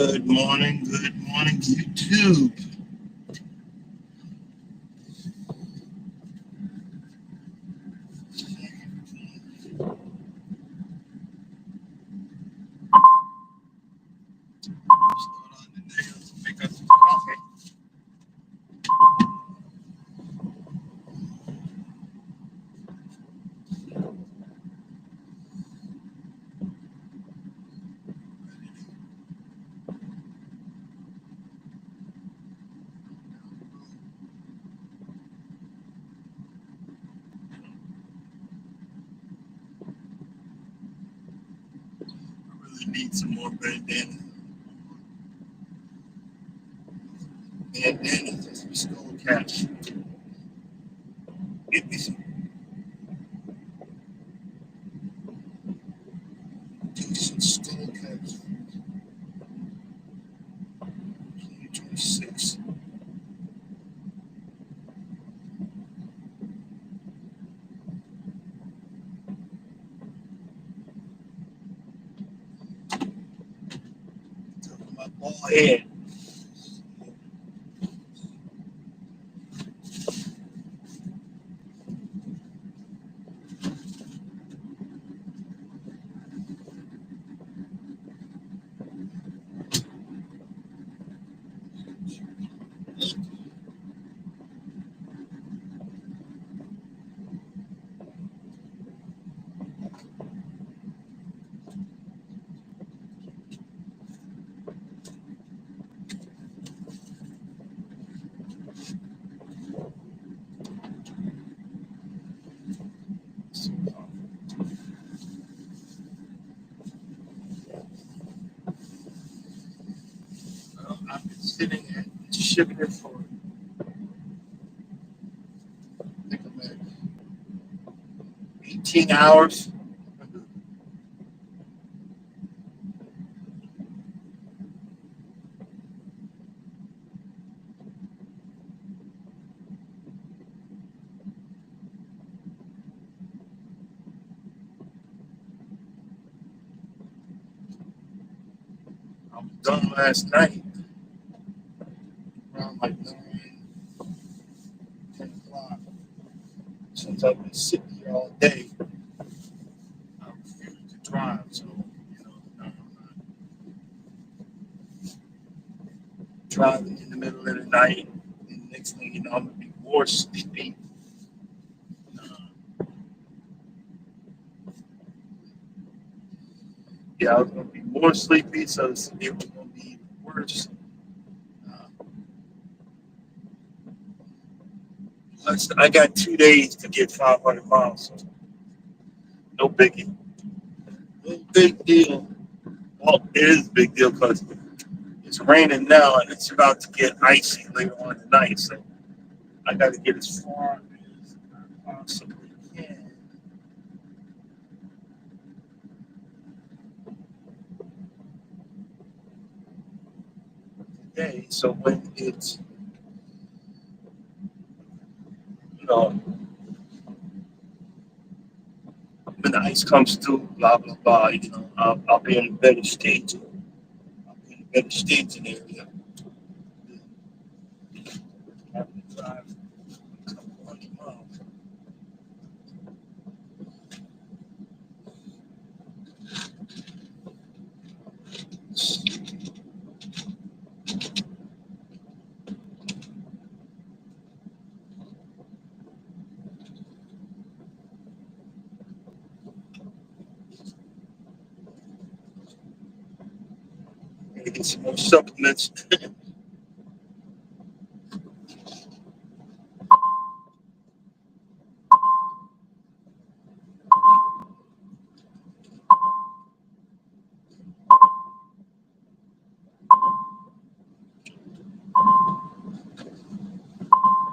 Good morning, YouTube. What's going on today? Let's make us some coffee. I really need some more bandanas. Bandanas and some skull caps. Get me some decent skull caps. 2026. My bald head. I've been sitting at shipping it for I think I'm at 18 hours. I was done last night around like 9, 10 o'clock. Since I've been sitting here all day, I refuse to drive. So, I'm not driving in the middle of the night. And the next thing you know, I'm going to be more sleepy. Yeah, I was going to be more sleepy, so it was going to be even worse. I got 2 days to get 500 miles, so no biggie. No big deal. Well, it is a big deal because it's raining now and it's about to get icy later on tonight, so I got to get as far as I possibly can today. So you know, when the ice comes through, blah blah blah, I'll be in a better state. I'll be in a better staging area. Having to drive a couple hundred miles. Gotta get some more supplements.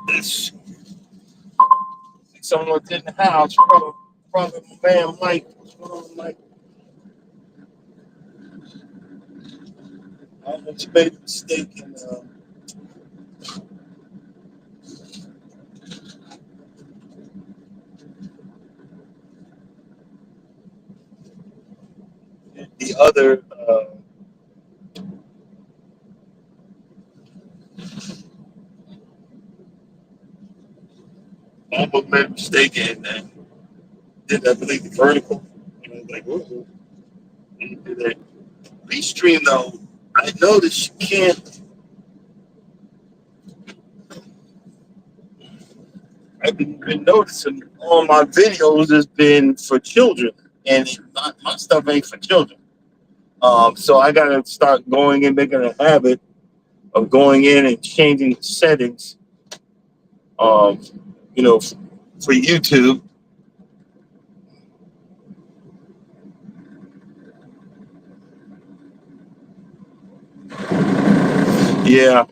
This someone's in the house. Probably my man Mike. What's going on, Mike? I almost made a mistake in the other almost made a mistake and did I believe the vertical. And I was like, whoa, didn't do that. Restream though, I noticed you can't. I've been noticing all my videos has been for children, and my stuff ain't for children. So I gotta start going and making a habit of going in and changing the settings. Um, you know, for YouTube. Yeah.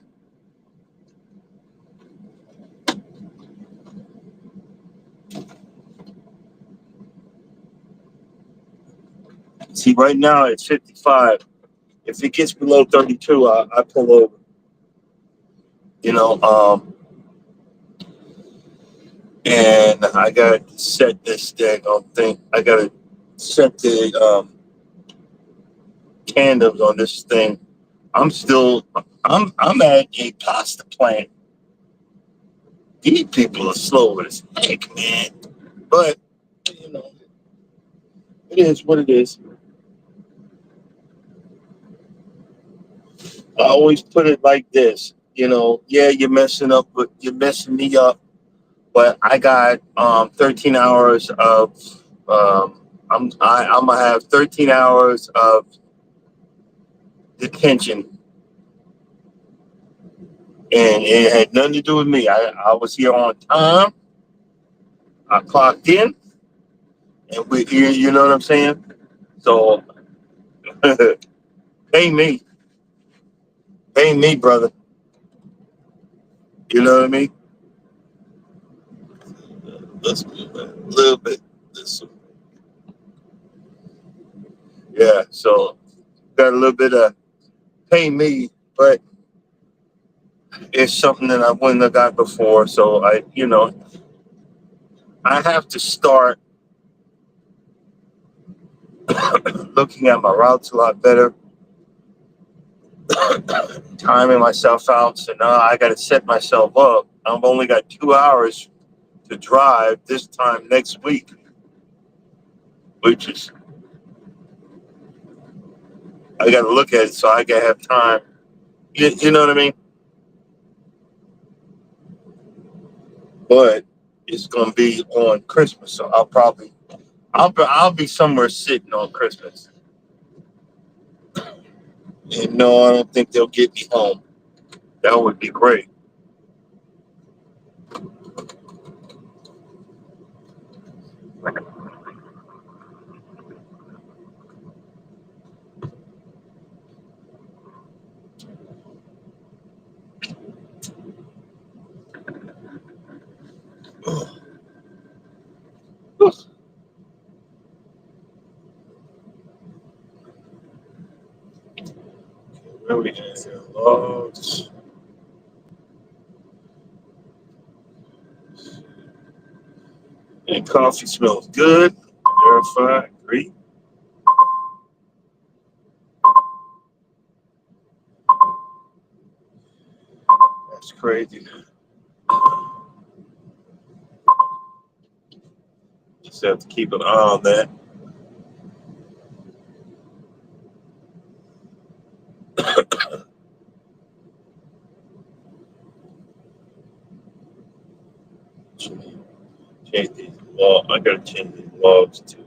See, right now it's 55. If it gets below 32, I pull over. You know, and I got to set this thing. I got to set the tandems on this thing. I'm at a pasta plant. These people are slow as heck, man. But you know, it is what it is. I always put it like this. You know, yeah, you're messing me up. But I got 13 hours of I'm gonna have 13 hours of detention, and it had nothing to do with me. I was here on time. I clocked in, and you know what I'm saying. So pay me, brother. You know what I mean? Let's move a little bit. This, yeah. So got a little bit of pay me, but it's something that I wouldn't have got before. So I have to start looking at my routes a lot better, timing myself out. So now I got to set myself up. I've only got 2 hours to drive this time next week, which is, I got to look at it so I can have time. You know what I mean? But it's going to be on Christmas. So I'll be somewhere sitting on Christmas. And no, I don't think they'll get me home. That would be great. Where we at here? Logs. And coffee smells good. Verify. Agree. That's crazy. Just have to keep an eye on that. Change these log. I gotta change these logs to.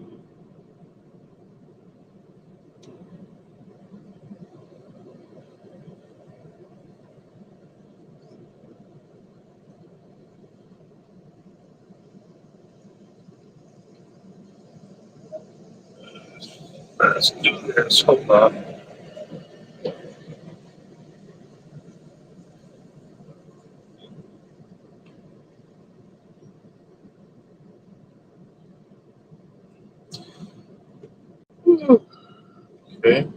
Let's do this. Hold on. Okay.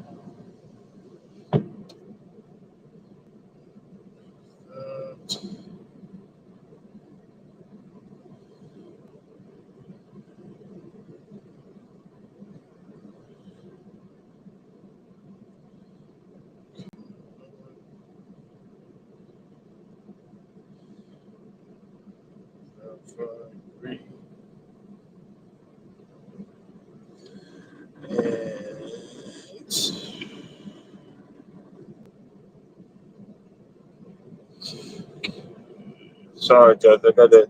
3. And sorry, guys, I gotta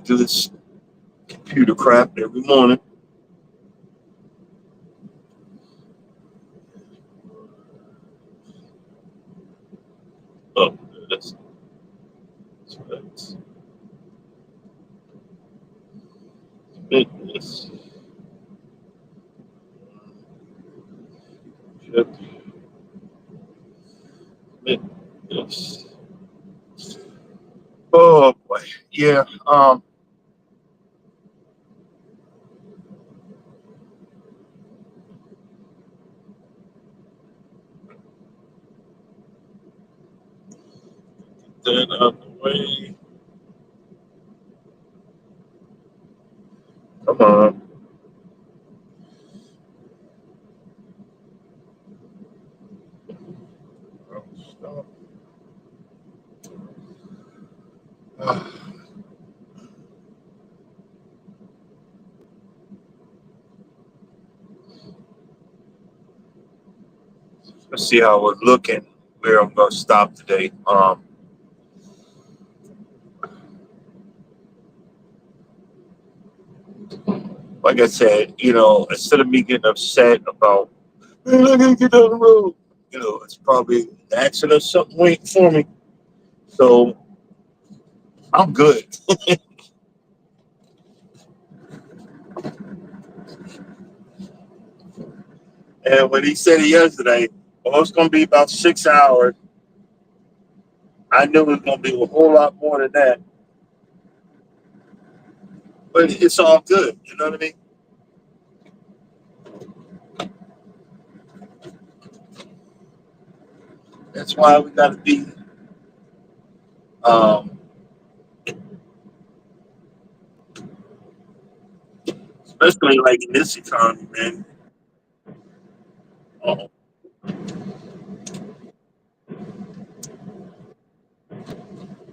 do this computer crap every morning. Oh, that's fitness. Fitness. Oh boy, yeah. That out the way. Come on. Oh, stop. Let's see how we're looking. Where I'm gonna stop today. Like I said, instead of me getting upset about, man, I gotta get down the road. It's probably an accident or something waiting for me. So I'm good. And when he said it yesterday, oh, it's gonna be about 6 hours. I knew it was gonna be a whole lot more than that. But it's all good. You know what I mean? That's why we gotta be, um, especially like in this economy, man. Oh,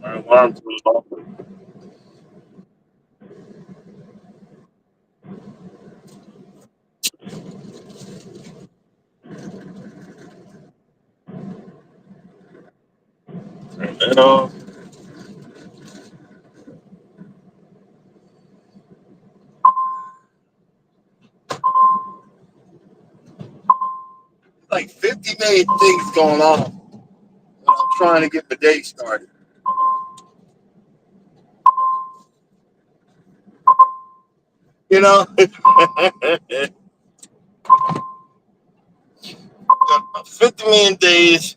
my alarm's going off. And like 50 million things going on when I'm trying to get the day started. You know, 50 million days.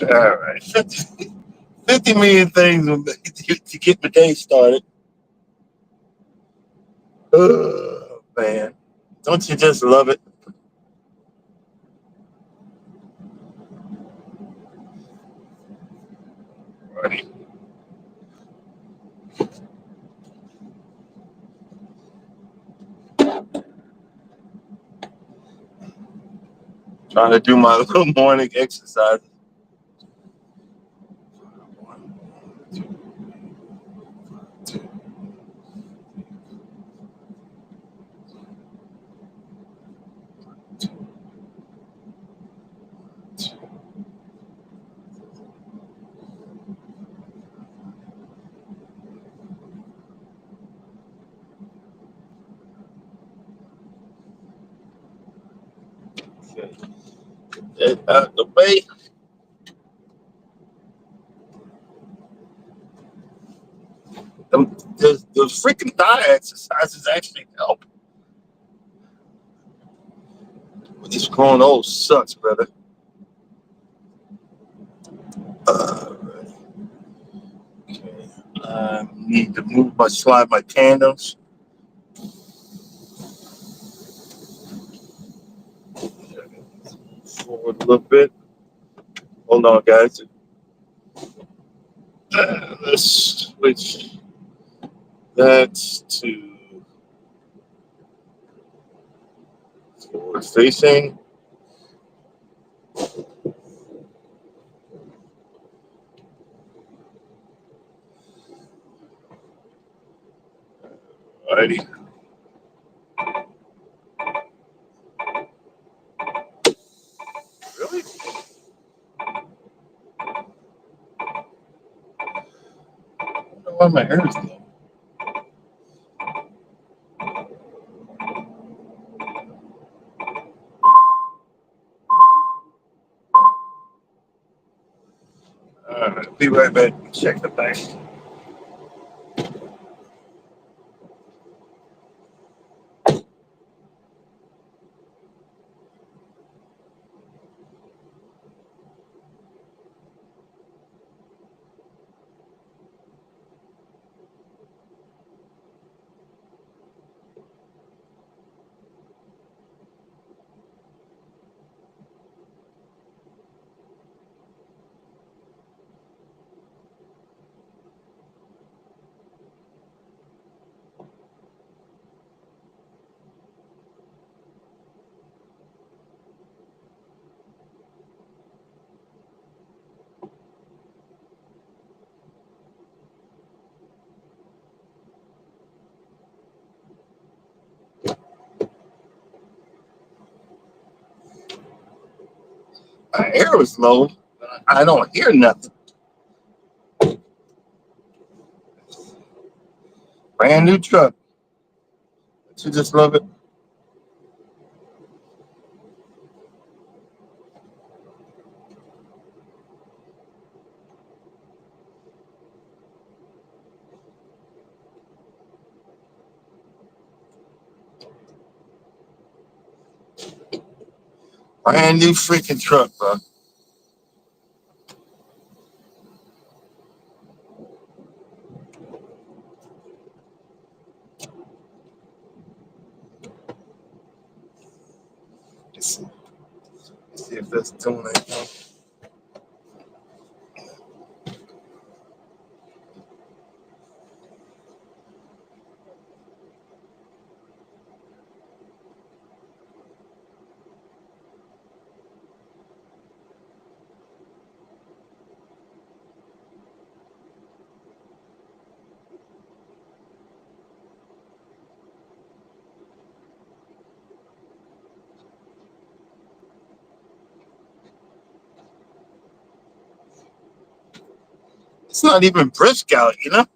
All right, 50 million things to get the day started. Oh, man. Don't you just love it? Right. Trying to do my little morning exercise. The way the freaking thigh exercises actually help. This growing old sucks, brother. Okay. Need to slide my tandems. Forward a little bit. Hold on, guys. Let's switch that to forward facing. Alrighty. Really? I don't know why my hair is low. Alright, be right back. Check the bank. My hair is low. I don't hear nothing. Brand new truck. Don't you just love it? Brand new freaking truck, bro. Let's see if that's doing anything. It's not even brisk out, you know?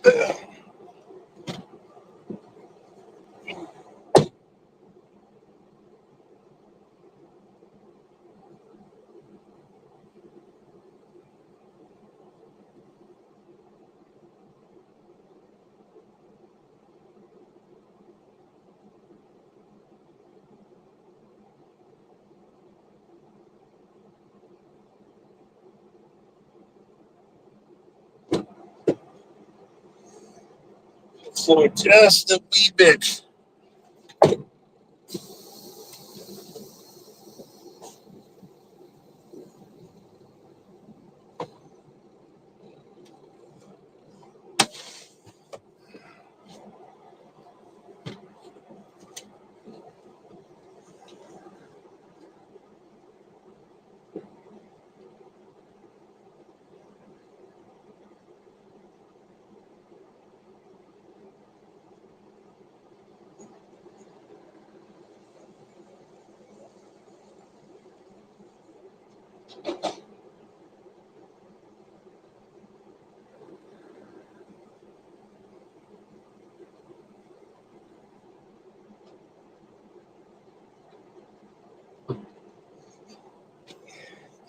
Yeah. For just a wee bit.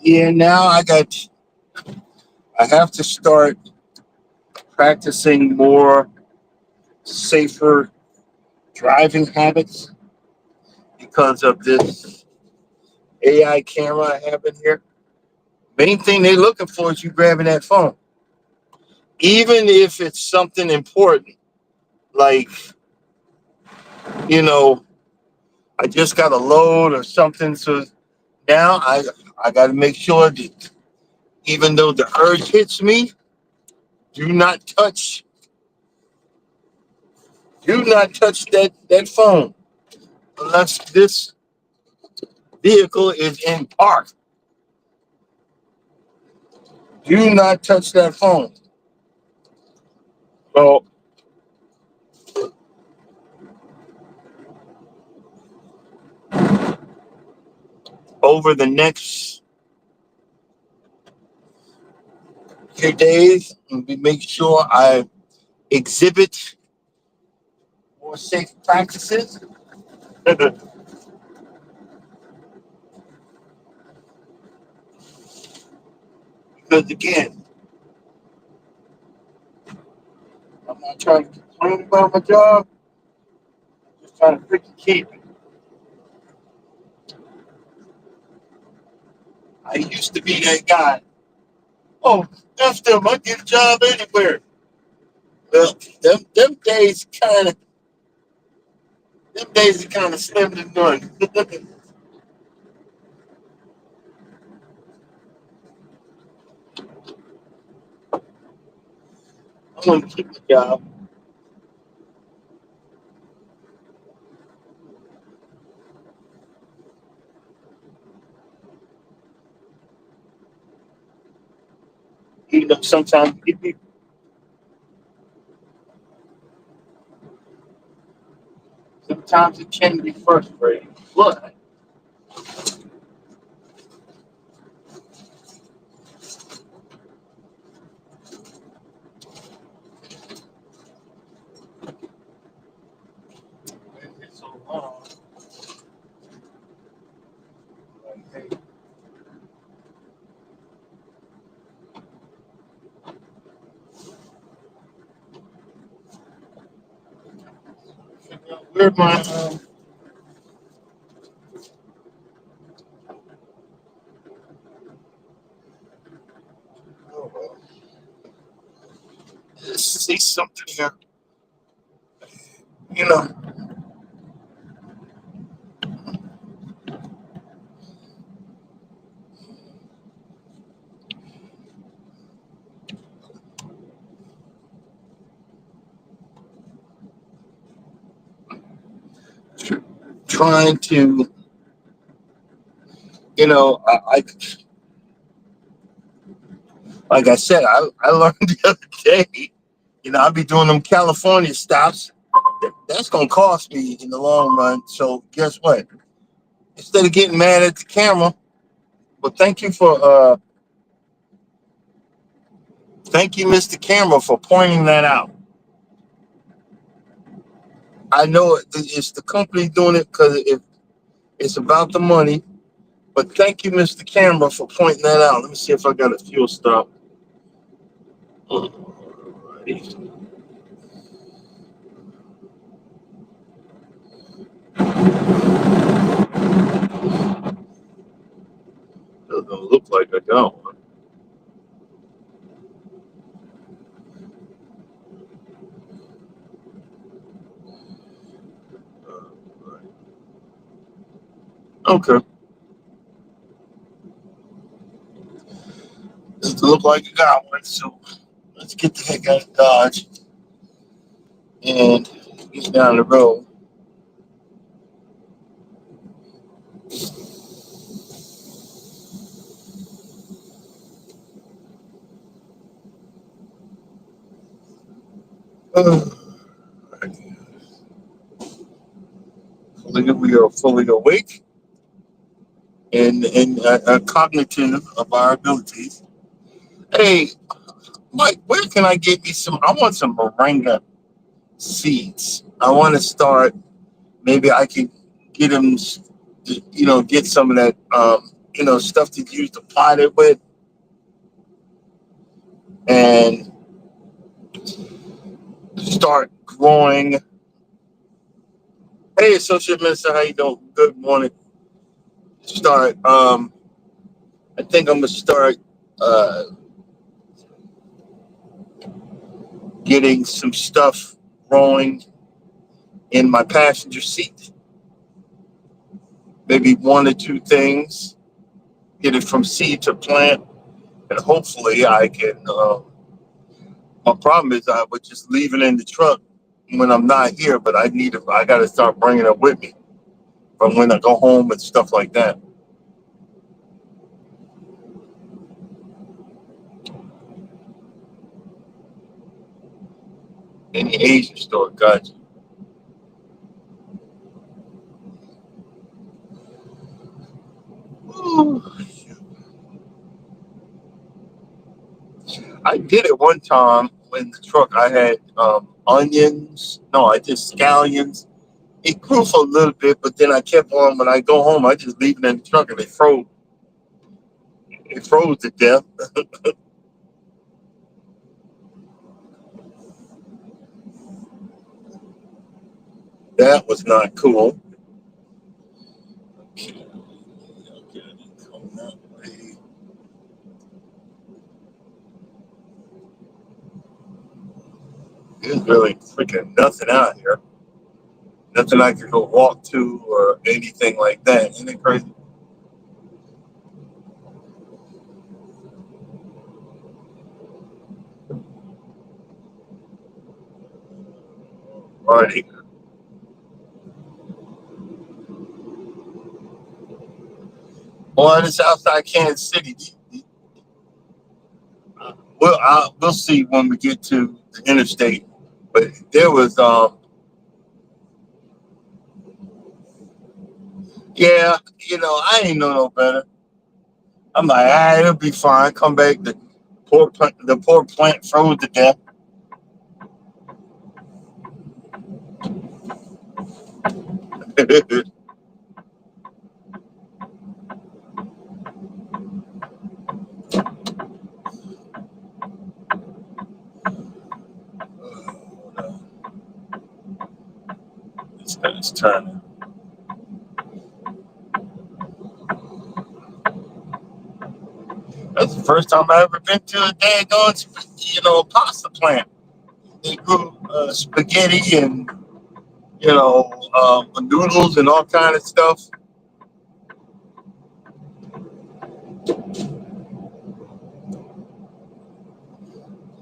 Yeah, now I have to start practicing more safer driving habits because of this AI camera I have in here. Main thing they're looking for is you grabbing that phone. even if it's something important, like, you know, I just got a load or something. So now I got to make sure that even though the urge hits me, do not touch, do not touch that phone unless this vehicle is in park. Do not touch that phone. So over the next few days, we make sure I exhibit more safe practices. Because again, I'm not trying to complain about my job. I'm just trying to freaking keep it. I used to be that guy. Oh, F them, I get a job anywhere. Well, them days are kind of slim and none. I want to keep the job. Even though sometimes it can be frustrating. But it's so long. Like, hey, where my oh, well, let's see something here. You know, trying to, I like I said, I learned the other day. I'll be doing them California stops. That's gonna cost me in the long run. So guess what? Instead of getting mad at the camera, well, thank you, Mr. Camera, for pointing that out. I know it's the company doing it because it's about the money. But thank you, Mr. Camera, for pointing that out. Let me see if I got a fuel stop. Alrighty. Doesn't look like I got one. Okay. Doesn't look like I got one. So let's get the heck out of Dodge and get down the road. Uh, we are fully awake and cognitive of our abilities. Hey, Mike, where can I get me some? I want some moringa seeds. I want to start. Maybe I can get them, get some of that, stuff to use to pot it with, and start growing. Hey, Associate Minister, how you doing? Good morning. Start. I think I'm gonna start uh, getting some stuff growing in my passenger seat. Maybe one or two things. Get it from seed to plant, and hopefully I can. My problem is I would just leave it in the truck when I'm not here, but I need it. I got to start bringing it with me from when I go home and stuff like that. Any Asian store, gotcha. Ooh. I did it one time in the truck. I had onions. No, I did scallions. It grew for a little bit, but then I kept on. When I go home, I just leave it in the truck and they froze. It froze to death. That was not cool. Okay, okay, I need to come that way. There's really freaking nothing out here. Nothing I could go walk to or anything like that. Isn't it crazy? Alrighty. Well, it's outside Kansas City. We'll see when we get to the interstate. But there was, yeah, I ain't know no better. I'm like, it'll be fine. Come back. The poor plant froze to death. It's turning. That's the first time I ever been to a daggone, pasta plant. They grew spaghetti and noodles and all kind of stuff.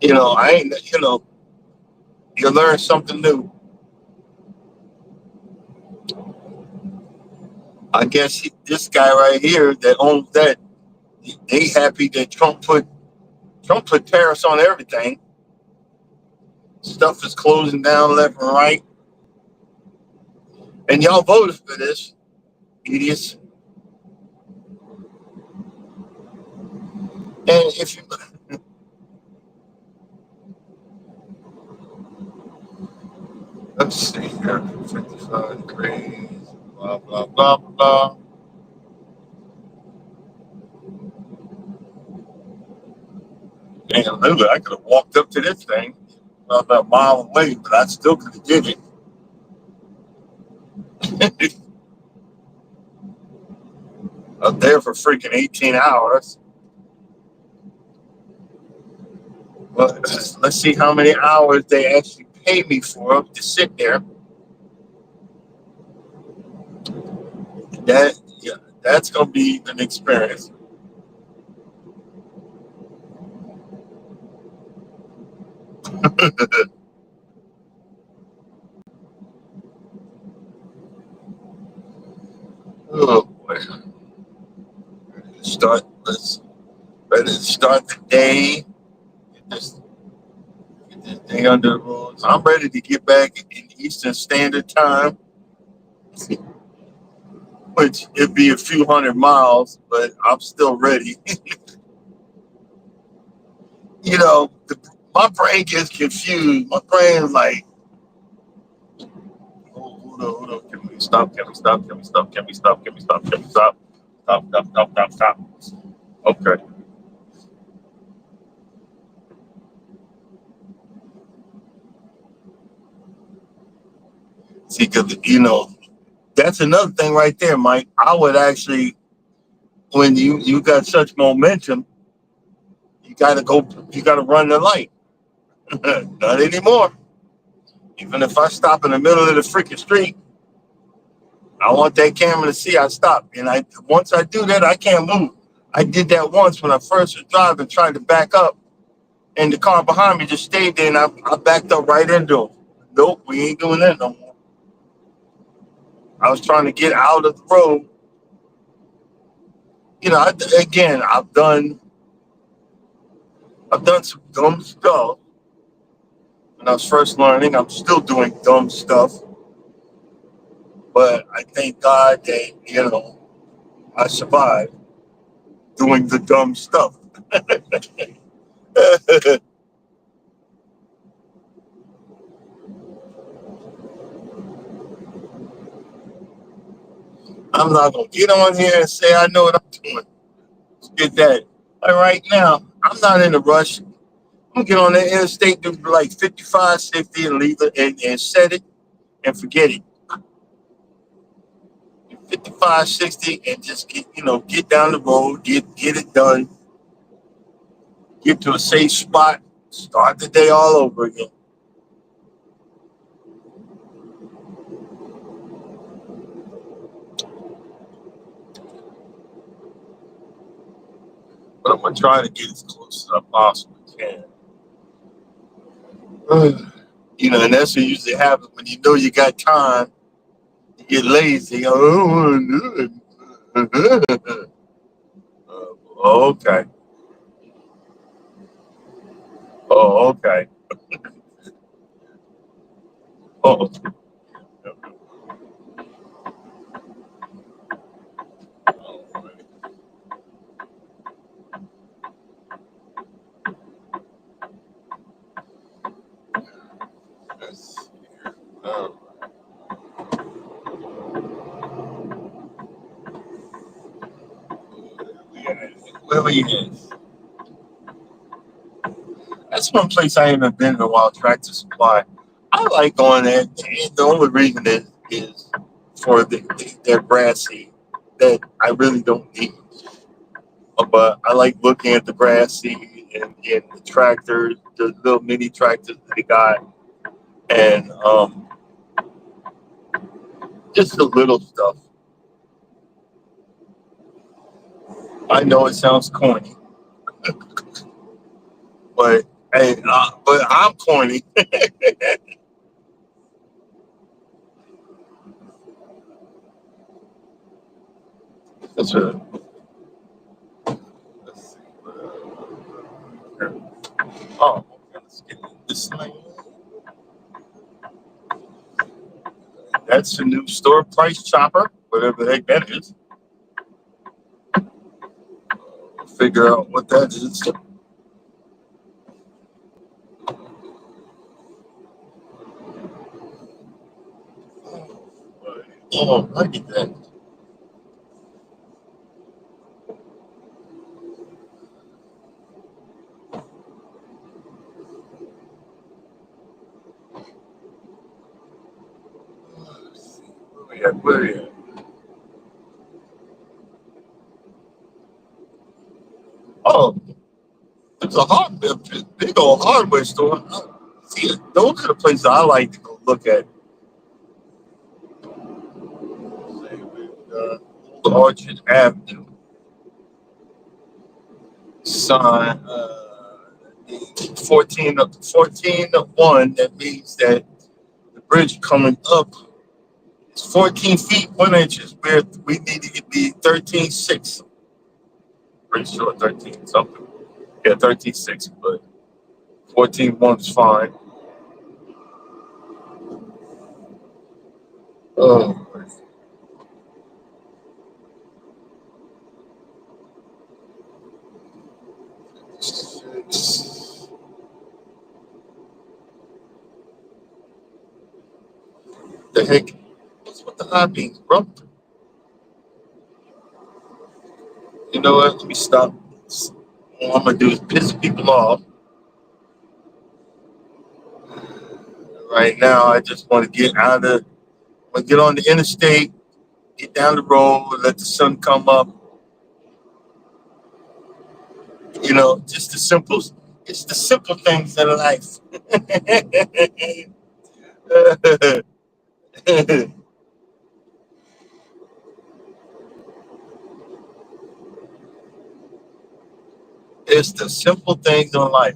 I ain't. You learn something new. I guess this guy right here that owns that, they happy that Trump put tariffs on everything. Stuff is closing down left and right, and y'all voted for this, idiots. And if you let's see here, 55 degrees, blah blah blah blah. Damn, literally, I could have walked up to this thing about a mile away, but I still could have did it. Up there for freaking 18 hours. But let's see how many hours they actually pay me for to sit there. Yeah, that's gonna be an experience. Oh boy. Let's ready to start the day. Get this, get this day under the rules. I'm ready to get back in Eastern Standard Time, which it'd be a few hundred miles, but I'm still ready. My brain gets confused. My brain's like, oh, hold on. Can we stop? Can we stop? Can we stop? Can we stop? Can we stop? Can we stop? Stop, stop, stop, stop, stop. Okay. See, because, that's another thing right there, Mike. I would actually, when you got such momentum, you got to run the light. Not anymore. Even if I stop in the middle of the freaking street, I want that camera to see I stop. And once I do that, I can't move. I did that once when I first was driving, tried to back up, and the car behind me just stayed there, and I backed up right into him. Nope, we ain't doing that no more. I was trying to get out of the road. Again, I've done some dumb stuff when I was first learning. I'm still doing dumb stuff, but I thank God that I survived doing the dumb stuff. I'm not gonna get on here and say I know what I'm doing. Let's get that. Like right now, I'm not in a rush. I'm gonna get on the interstate, do like 55, 60 and leave it and set it and forget it. 55, 60 and just get down the road, get it done, get to a safe spot, start the day all over again. But I'm gonna try to get as close as I possibly can. And that's what usually happens when you know you got time. You get lazy. I don't want to do it. Okay. Oh, okay. Oh, let's see here. Where we at? That's one place I haven't been in a while. Tractor Supply. I like going there. And the only reason is for their grass seed that I really don't need. But I like looking at the grass seed and the tractors, the little mini tractors that they got, and just the little stuff. I know it sounds corny, but hey, but I'm corny. That's right. Let's see. Oh, okay, let's get this lane. That's the new store price chopper, whatever the heck that is. We'll figure out what that is. Oh, I get that. Let's see. Where we at? Where we at? Oh, it's a big old hardware store. See, those are the places I like to go look at. Old Orchard Avenue sign 14 of 1. That means that the bridge coming up is 14 feet 1 inches. We need to be 13.6. Pretty sure 13 something. Yeah, 13.6, but 14.1 is fine. Oh, the heck? What's with the high beams, bro? You know what? Let me stop. All I'm gonna do is piss people off. Right now, I just want to get get on the interstate, get down the road, let the sun come up. Just the simple. It's the simple things in life. It's the simple things in life.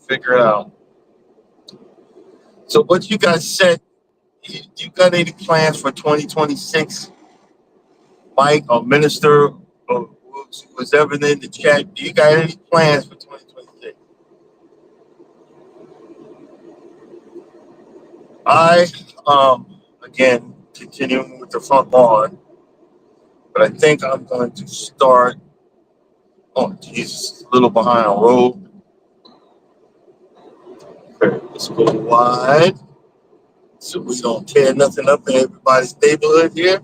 Figure it out. So, what you guys said, you got any plans for 2026? Mike or Minister or who's ever in the chat, do you got any plans for 2026? I, again, continuing with the front lawn, but I think I'm going to start. Oh, Jesus, a little behind on road. Okay, let's go wide so we don't tear nothing up in everybody's neighborhood here.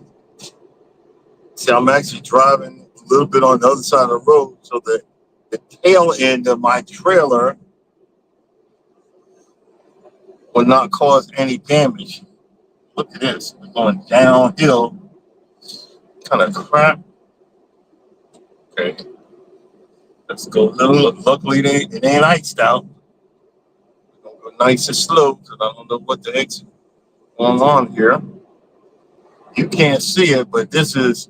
See, I'm actually driving a little bit on the other side of the road so that the tail end of my trailer will not cause any damage. Look at this. We're going downhill. Kind of crap. Okay. Let's go. Luckily, it ain't iced out. We're going to go nice and slow because I don't know what the heck's going on here. You can't see it, but this is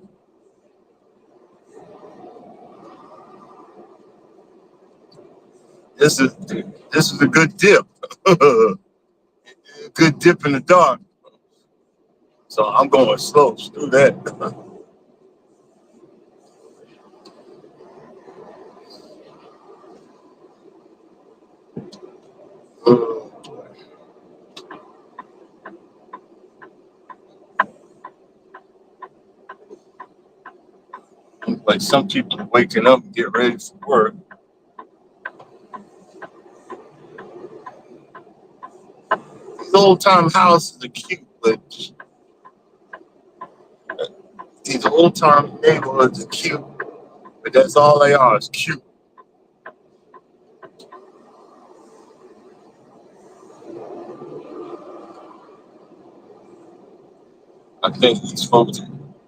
this is a good dip. A good dip in the dark. So I'm going slow. Screw that. Like some people are waking up and get ready for work. These old time houses are cute, but these old time neighborhoods are cute, but that's all they are, is cute. I think these folks,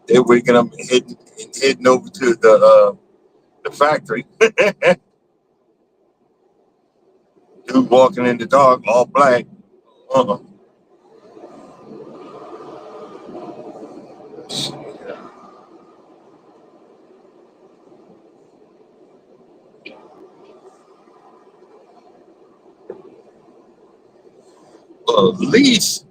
they're waking up and heading over to the factory. Dude walking in the dark, all black. Uh-uh. At least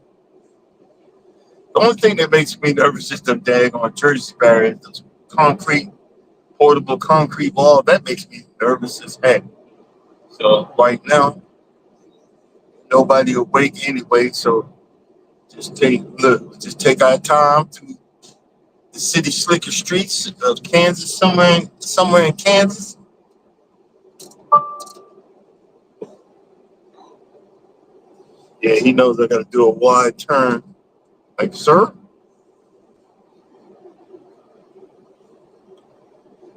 the only thing that makes me nervous is them daggone Jersey barriers, those concrete, portable concrete wall. That makes me nervous as heck. So right now, nobody awake anyway. So just take our time through the city slicker streets of Kansas, somewhere in Kansas. Yeah, he knows I got to do a wide turn. Like, sir,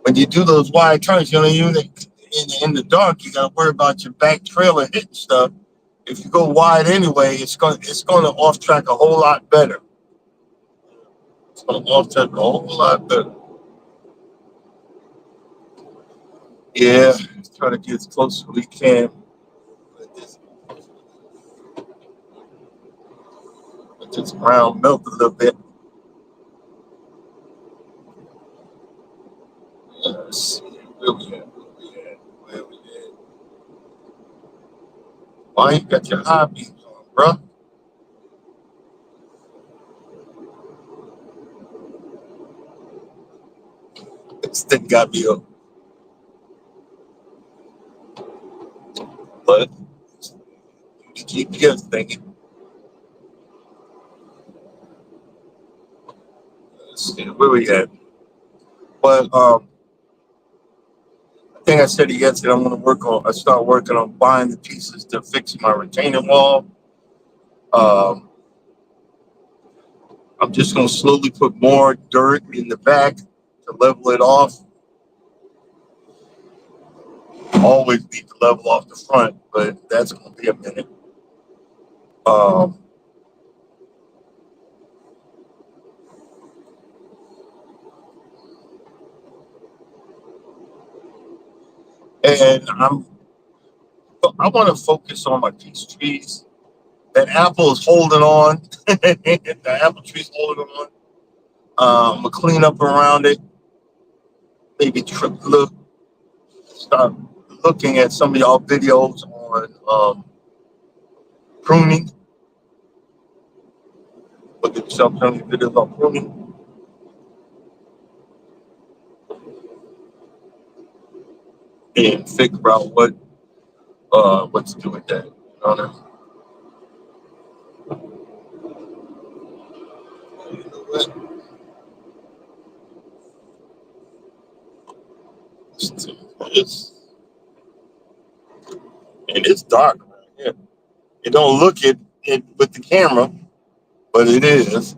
when you do those wide turns, you know, even in the dark, you got to worry about your back trailer hitting stuff. If you go wide anyway, it's going to off track a whole lot better. It's going to off track a whole lot better. Yeah, try to get as close as we can. Let this ground melt a little bit. Let's see where we at. Where we at. Why you got your high beams on, bro? This thing got me up. But the GPS thingy. Let's see where we at. But I think I said it yesterday. I'm gonna I start working on buying the pieces to fix my retaining wall. Um, I'm just gonna slowly put more dirt in the back to level it off. Always need to level off the front, but that's gonna be a minute. Um, and I want to focus on my peach trees. That apple is holding on. The apple tree's holding on. I'm gonna clean up around it. Maybe start looking at some of y'all videos on pruning. Look at some videos on pruning and figure out what to do with that. You know what I mean? You know what? It's, and it's dark around here. It don't look it with the camera, but it is.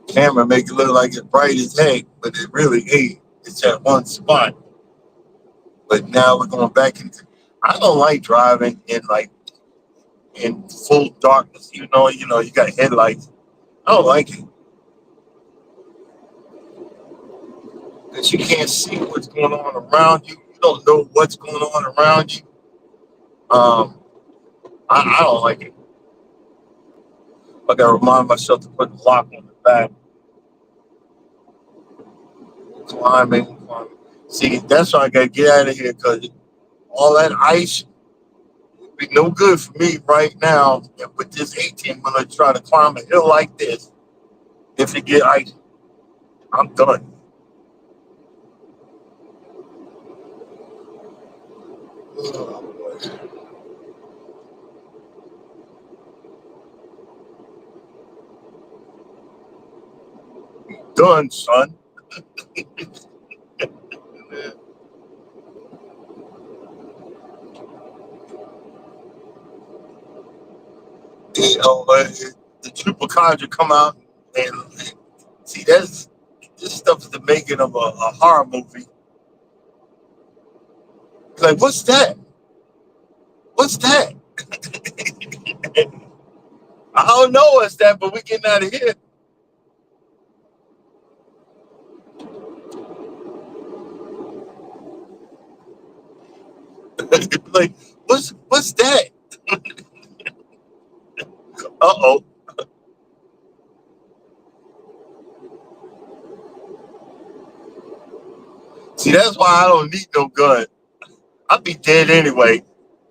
Camera make it look like it's bright as heck, but it really ain't. It's at one spot. But now we're going back into. I don't like driving in full darkness. You got headlights. I don't like it because you can't see what's going on around you. You don't know what's going on around you. Um, I don't like it. I gotta remind myself to put the lock on the back. Climbing. See, that's why I gotta get out of here because all that ice would be no good for me right now. And with this 18 wheeler trying to climb a hill like this, if it get ice, I'm done. Done, son. The chupacabra come out and see this stuff is the making of a horror movie. Like, what's that? What's that? I don't know what's that, but we getting out of here. Like, what's that? Uh-oh. See, that's why I don't need no gun. I'd be dead anyway.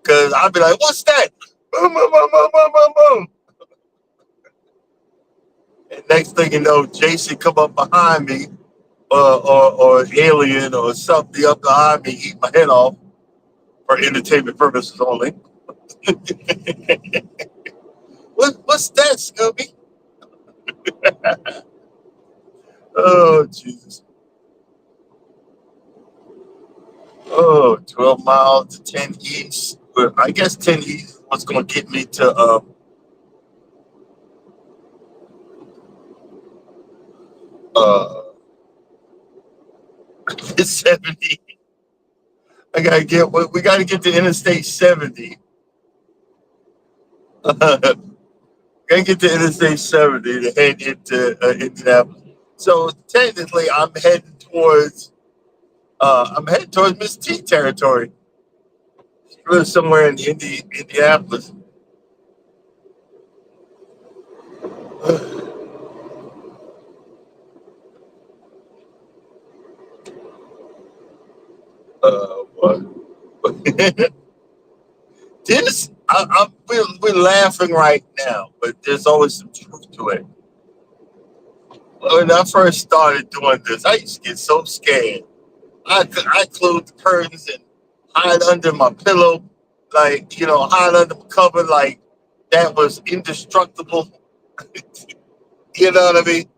Cause I'd be like, what's that? Boom, boom, boom, boom, boom, boom, boom. And next thing you know, Jason come up behind me, or alien or something up behind me, eat my head off for entertainment purposes only. What's that, Scooby? Oh, Jesus. Oh, 12 miles to 10 east. But I guess 10 east is what's going to get me to uh, 70. We got to get to Interstate 70. Gotta get to Interstate 70 to head into Indianapolis. So technically, I'm heading towards Miss T territory. She lives somewhere in Indianapolis. What? We're laughing right now, but there's always some truth to it. When I first started doing this, I used to get so scared. I closed the curtains and hide under my pillow, like, hide under the cover, like that was indestructible. You know what I mean?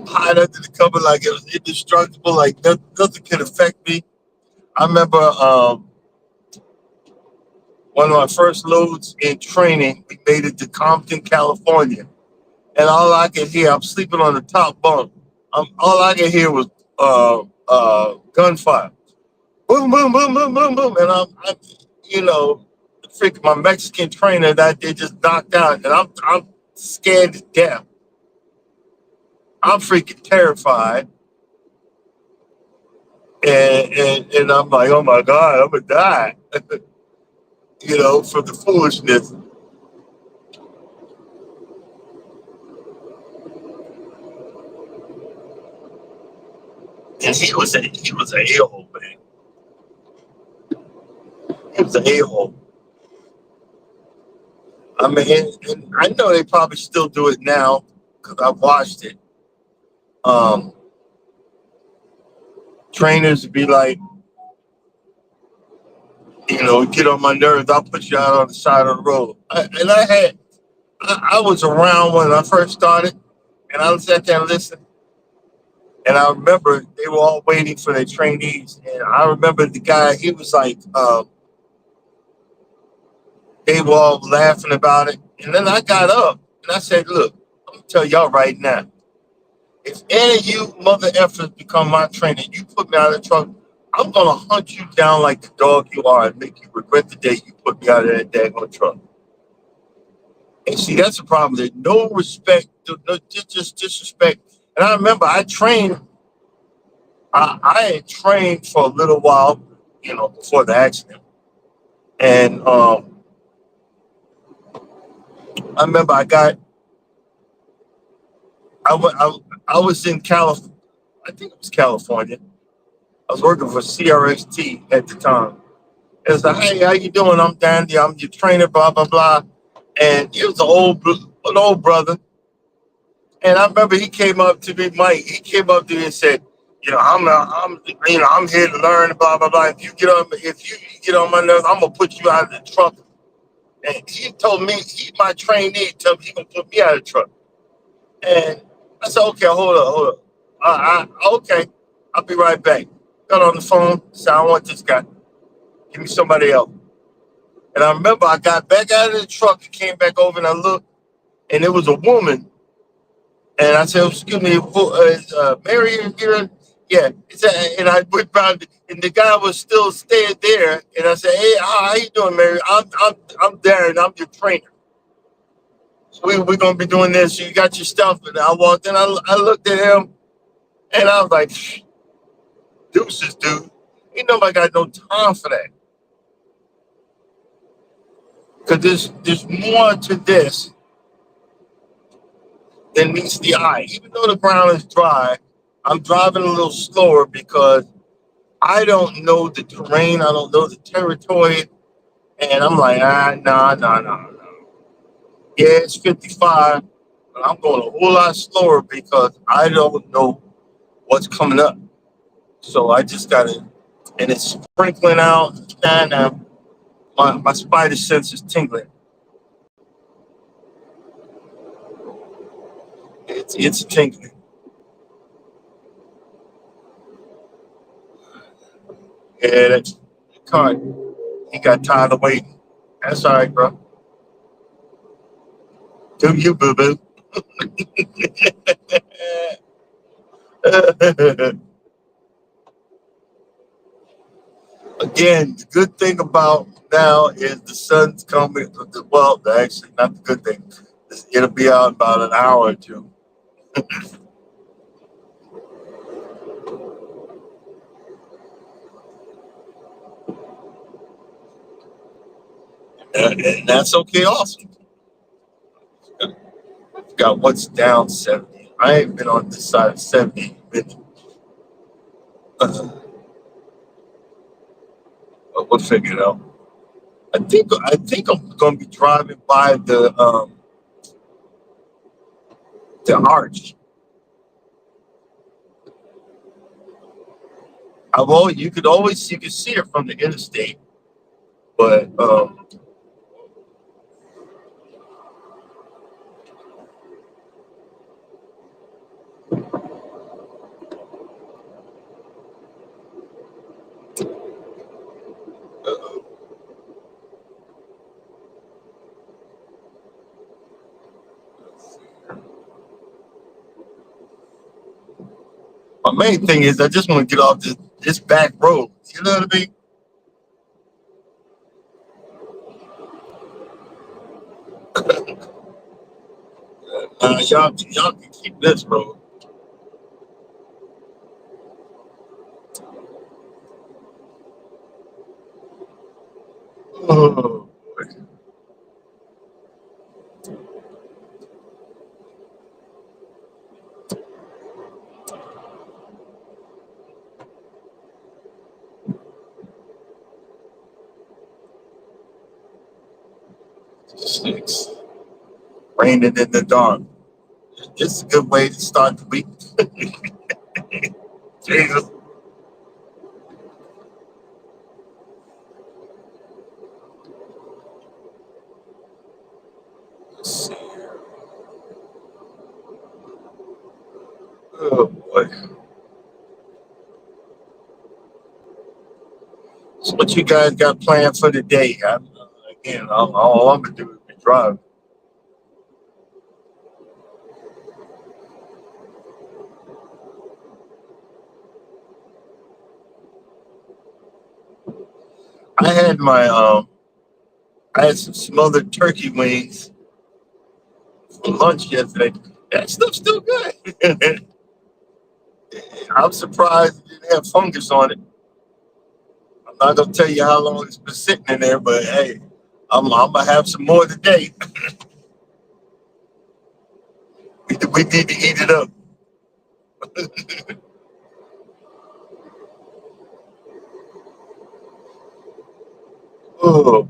Hide under the cover like it was indestructible, like nothing can affect me. I remember one of my first loads in training, we made it to Compton, California. And all I could hear, I'm sleeping on the top bunk. All I could hear was gunfire. Boom, boom, boom, boom, boom, boom. And I'm you know, freaking my Mexican trainer that they just knocked out, and I'm scared to death. I'm freaking terrified, and I'm like, oh my god, I'm gonna die, from the foolishness. And he was a a-hole, man. He was a a-hole. I mean, and I know they probably still do it now because I've watched it. Um, Trainers would be like, get on my nerves. I'll put you out on the side of the road. I was around when I first started, and I sat there and listened. And I remember they were all waiting for their trainees. And I remember the guy, he was like, they were all laughing about it. And then I got up and I said, look, I'm going to tell y'all right now. If any of you mother effers become my trainer, you put me out of the truck, I'm going to hunt you down like the dog you are and make you regret the day you put me out of that daggone truck. And see, that's the problem. There's no respect, just disrespect. And I remember I had trained for a little while, before the accident. And I remember I was in California. I think it was California. I was working for CRXT at the time. And it's like, hey, how you doing? I'm Dandy. I'm your trainer, blah, blah, blah. And he was an old brother. And I remember he came up to me, Mike. He came up to me and said, I'm here to learn, blah, blah, blah. If you get on my nerves, I'm gonna put you out of the truck. And he told me, my trainee, told me he gonna put me out of the truck. And I said, okay, hold up. Okay, I'll be right back. Got on the phone, said, I don't want this guy. Give me somebody else. And I remember I got back out of the truck and came back over and I looked, and it was a woman. And I said, excuse me, Mary here? Yeah. And I went around, and the guy was still staying there. And I said, hey, how you doing, Mary? I'm Darren. I'm your trainer. We're going to be doing this. You got your stuff. And I walked in. I looked at him, and I was like, deuces, dude. Ain't nobody got no time for that. Because there's more to this than meets the eye. Even though the ground is dry, I'm driving a little slower because I don't know the terrain. I don't know the territory. And I'm like, no. Yeah, it's 55, but I'm going a whole lot slower because I don't know what's coming up. So I just got to, and it's sprinkling out. Nah. My spider sense is tingling. It's tingling. Yeah, that's the car. He got tired of waiting. That's all right, bro. Do you, boo boo? Again, the good thing about now is the sun's coming. Well, actually, not the good thing. It'll be out in about an hour or two. And that's okay, also. Got what's down 70. I ain't been on this side of 70. But we'll figure it out. I think I'm gonna be driving by the arch. You can see it from the interstate, but my main thing is I just want to get off this back road. You know what I mean? Y'all can keep this, bro. Oh, 6. Raining in the dark. It's a good way to start the week. Jesus. Let's see. Oh boy. So what you guys got planned for the day? Again, all I'm gonna do is be driving. I had my I had some smothered turkey wings for lunch yesterday. That stuff's still good. I'm surprised it didn't have fungus on it. I'm not gonna tell you how long it's been sitting in there, but hey, I'm gonna have some more today. We need to eat it up. Oh,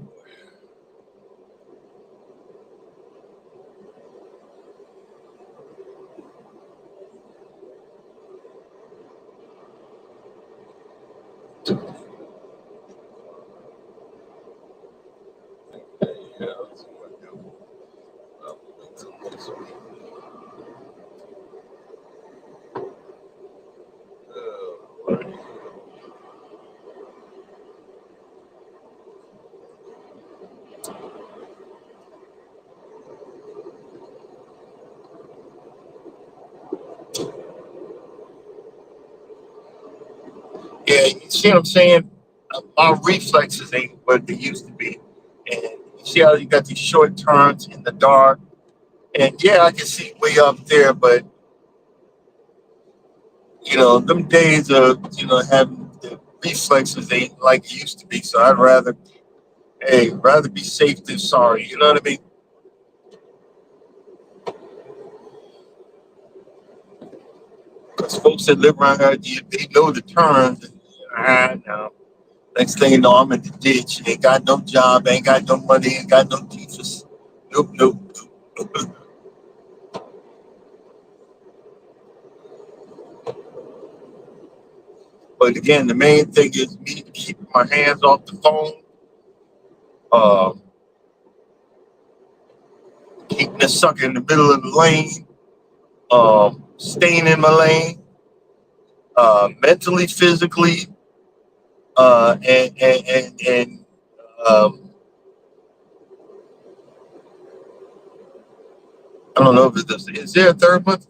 yeah, that's what I do. Yeah, you see what I'm saying? My reflexes ain't what they used to be. And you see how you got these short turns in the dark. And yeah, I can see way up there, but them days of having the reflexes ain't like it used to be. So I'd rather be safe than sorry. You know what I mean? Because folks that live around here, they know the turns. No. Next thing you know, I'm in the ditch. Ain't got no job, ain't got no money, ain't got no teachers. Nope, nope, nope. But again, the main thing is me keeping my hands off the phone, uh, keeping the sucker in the middle of the lane, staying in my lane, mentally, physically, and um, I don't know if it's is there a third one?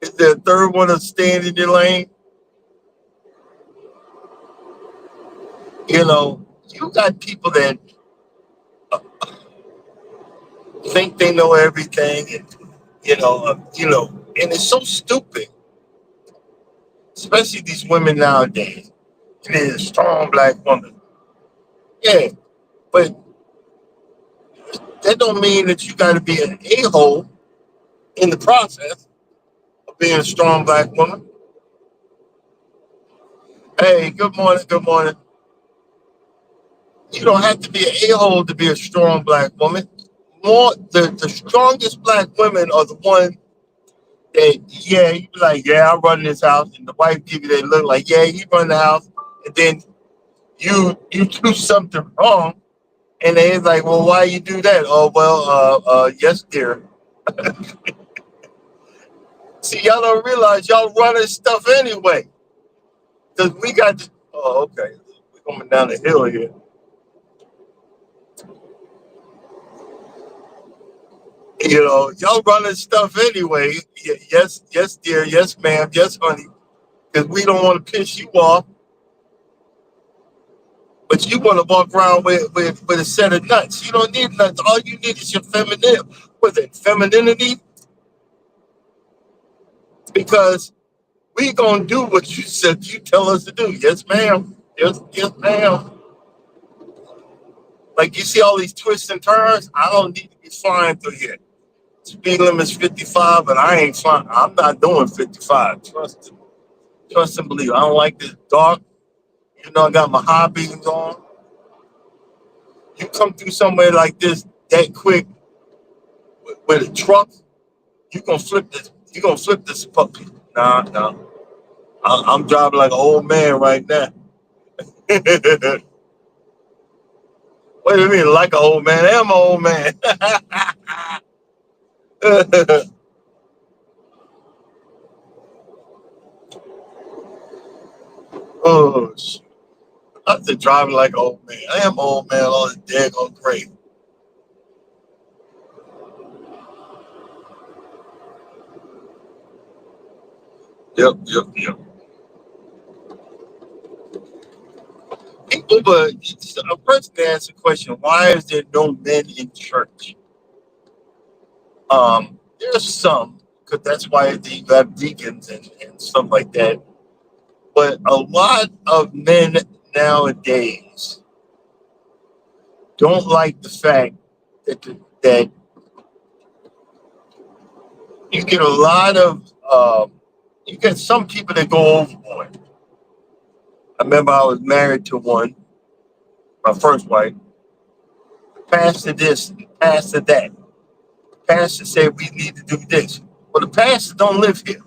Is there a third one of staying in your lane? You got people that think they know everything, and and it's so stupid, especially these women nowadays. It is a strong black woman, yeah, but that don't mean that you got to be an a-hole in the process of being a strong black woman. Hey, good morning, good morning. You don't have to be an a-hole to be a strong black woman. The strongest black women are the ones that, yeah, you be like, yeah, I run this house, and the wife give you that look like, yeah, you run the house, and then you do something wrong, and they're like, well, why you do that? Oh, well, yes, dear. See, y'all don't realize y'all running stuff anyway, because we got. Oh, okay, we're coming down the hill here. Y'all running stuff anyway. Yes, yes, dear. Yes, ma'am. Yes, honey. Because we don't want to piss you off. But you want to walk around with a set of nuts. You don't need nuts. All you need is your feminine, with it, femininity, because we gonna do what you said you tell us to do. Yes, ma'am. Yes, ma'am. Like you see all these twists and turns. I don't need to be flying through here. Speed limit is 55, but I ain't flying. I'm not doing 55. Trust and believe. I don't like this dark. You know, I got my high beams on. You come through somewhere like this that quick with a truck, you gonna flip this. You gonna flip this puppy? Nah, nah. I'm driving like an old man right now. What do you mean, like an old man? I am an old man. Oh, shit. I'm just driving like an old man. I am an old man on the daggone grave. Yep. People, but a person asks a question: why is there no men in church? There's some, because that's why you have deacons and stuff like that. But a lot of men nowadays don't like the fact that you get a lot of you get some people that go overboard. I remember I was married to one, my first wife. Pastor this, pastor that. Pastor said we need to do this. Well, the pastor don't live here.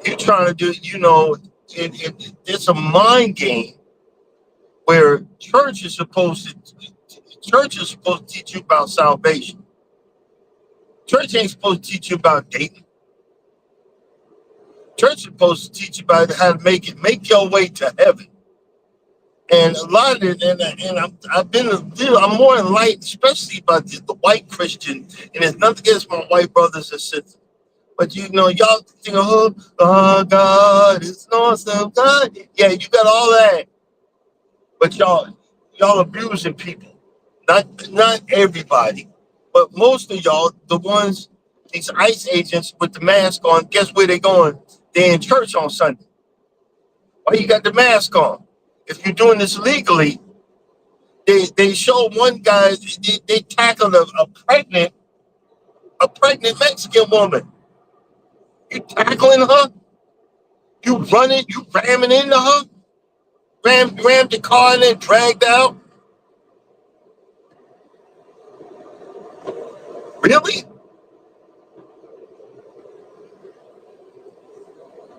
You're trying to do, it's a mind game where church is supposed to teach you about salvation. Church ain't supposed to teach you about dating. Church is supposed to teach you about how to make your way to heaven. And a lot of it, I'm more enlightened, especially about the white Christian. And it's nothing against my white brothers and sisters. But y'all think, oh, God is an awesome God. Yeah, you got all that. But y'all abusing people. Not everybody, but most of y'all, the ones, these ICE agents with the mask on, guess where they going? They're in church on Sunday. Why you got the mask on? If you're doing this legally, they show one guy, they tackled a pregnant Mexican woman. You tackling her? You running? You ramming into her? Rammed the car and then dragged out? Really?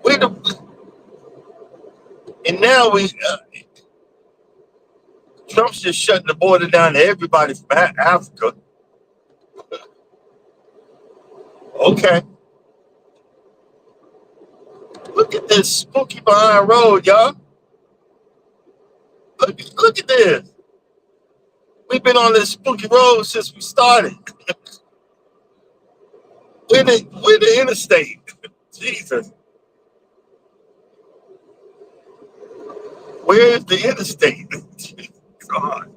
Wait a, and now Trump's just shutting the border down to everybody from Africa. Okay. Look at this spooky behind road, y'all. Look at this. We've been on this spooky road since we started. We're the interstate. Jesus. Where's the interstate? God.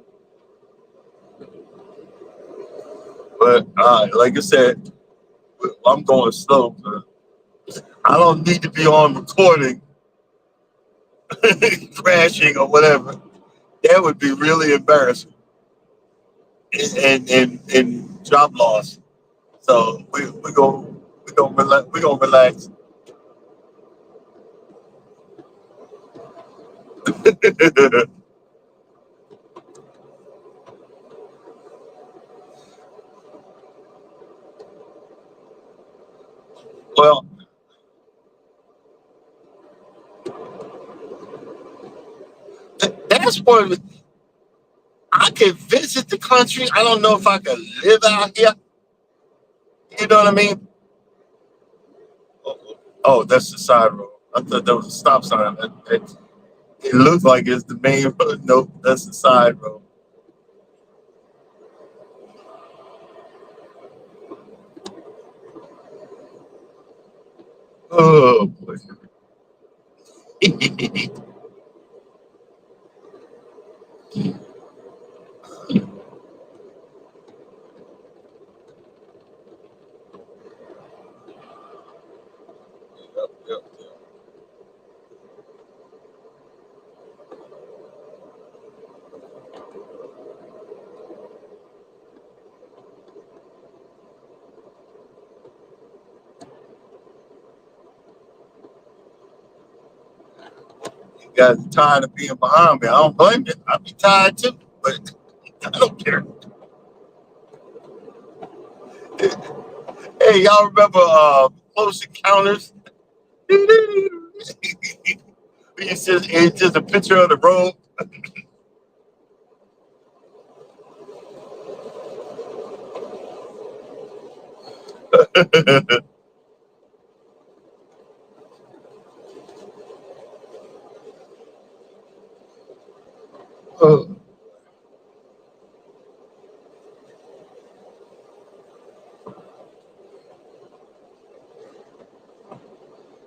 But like I said, I'm going slow. I don't need to be on recording, crashing or whatever. That would be really embarrassing and job loss. So we gonna relax. Well, that's what I could visit the country. I don't know if I could live out here. You know what I mean? Oh, that's the side road. I thought that was a stop sign. It looks like it's the main road. Nope, that's the side road. Oh boy. Yep, yep, yep. You guys are tired of being behind me. I don't blame you. I'd be tired too, but I don't care. Hey, y'all remember Close Encounters? It's just a picture of the road.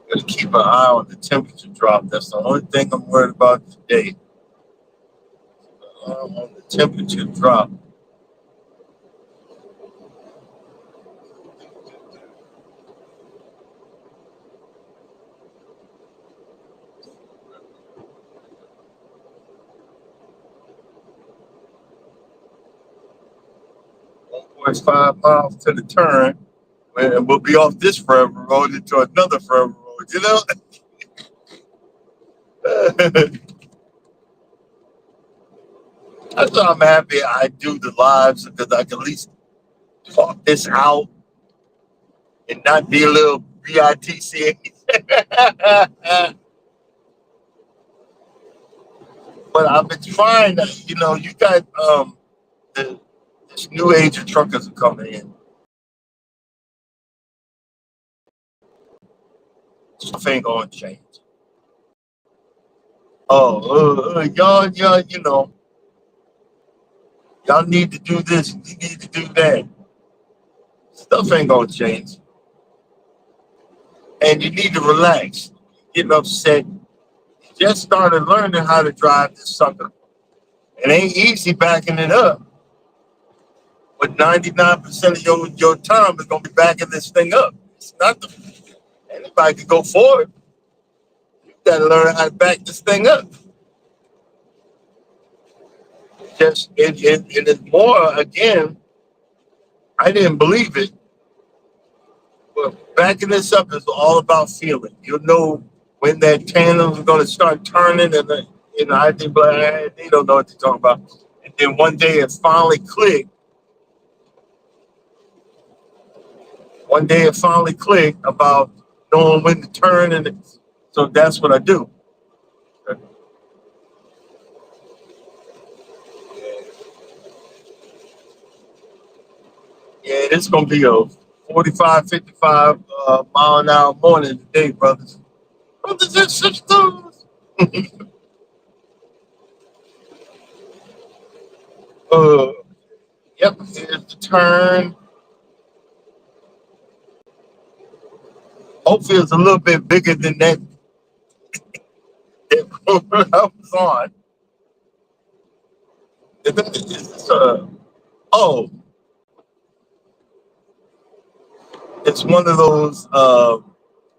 Gotta keep an eye on the temperature drop. That's the only thing I'm worried about today. On the temperature drop. 1.5 miles to the turn, and we'll be off this forever road into another forever road. You know, that's why I'm happy I do the lives because I can at least talk this out and not be a little bitch. But I've been trying to, you got the, this new age of truckers are coming in. Stuff ain't gonna change. Oh, y'all, y'all need to do this. You need to do that. Stuff ain't gonna change, and you need to relax. Getting upset. You just started learning how to drive this sucker. It ain't easy backing it up, but 99% of your time is gonna be backing this thing up. It's not the anybody can go forward. You gotta learn how to back this thing up. Just it is more again. I didn't believe it. But backing this up is all about feeling. You'll know when that tandem is going to start turning, and I think, but they don't know what they're talking about. And then one day it finally clicked. One day it finally clicked about knowing when to turn, and so that's what I do. Yeah, it's going to be a 45, 55 mile an hour morning today, brothers. Brothers and sisters. uh, yep, here's the turn. Hopefully, it's a little bit bigger than that I was on. It's, oh, it's one of those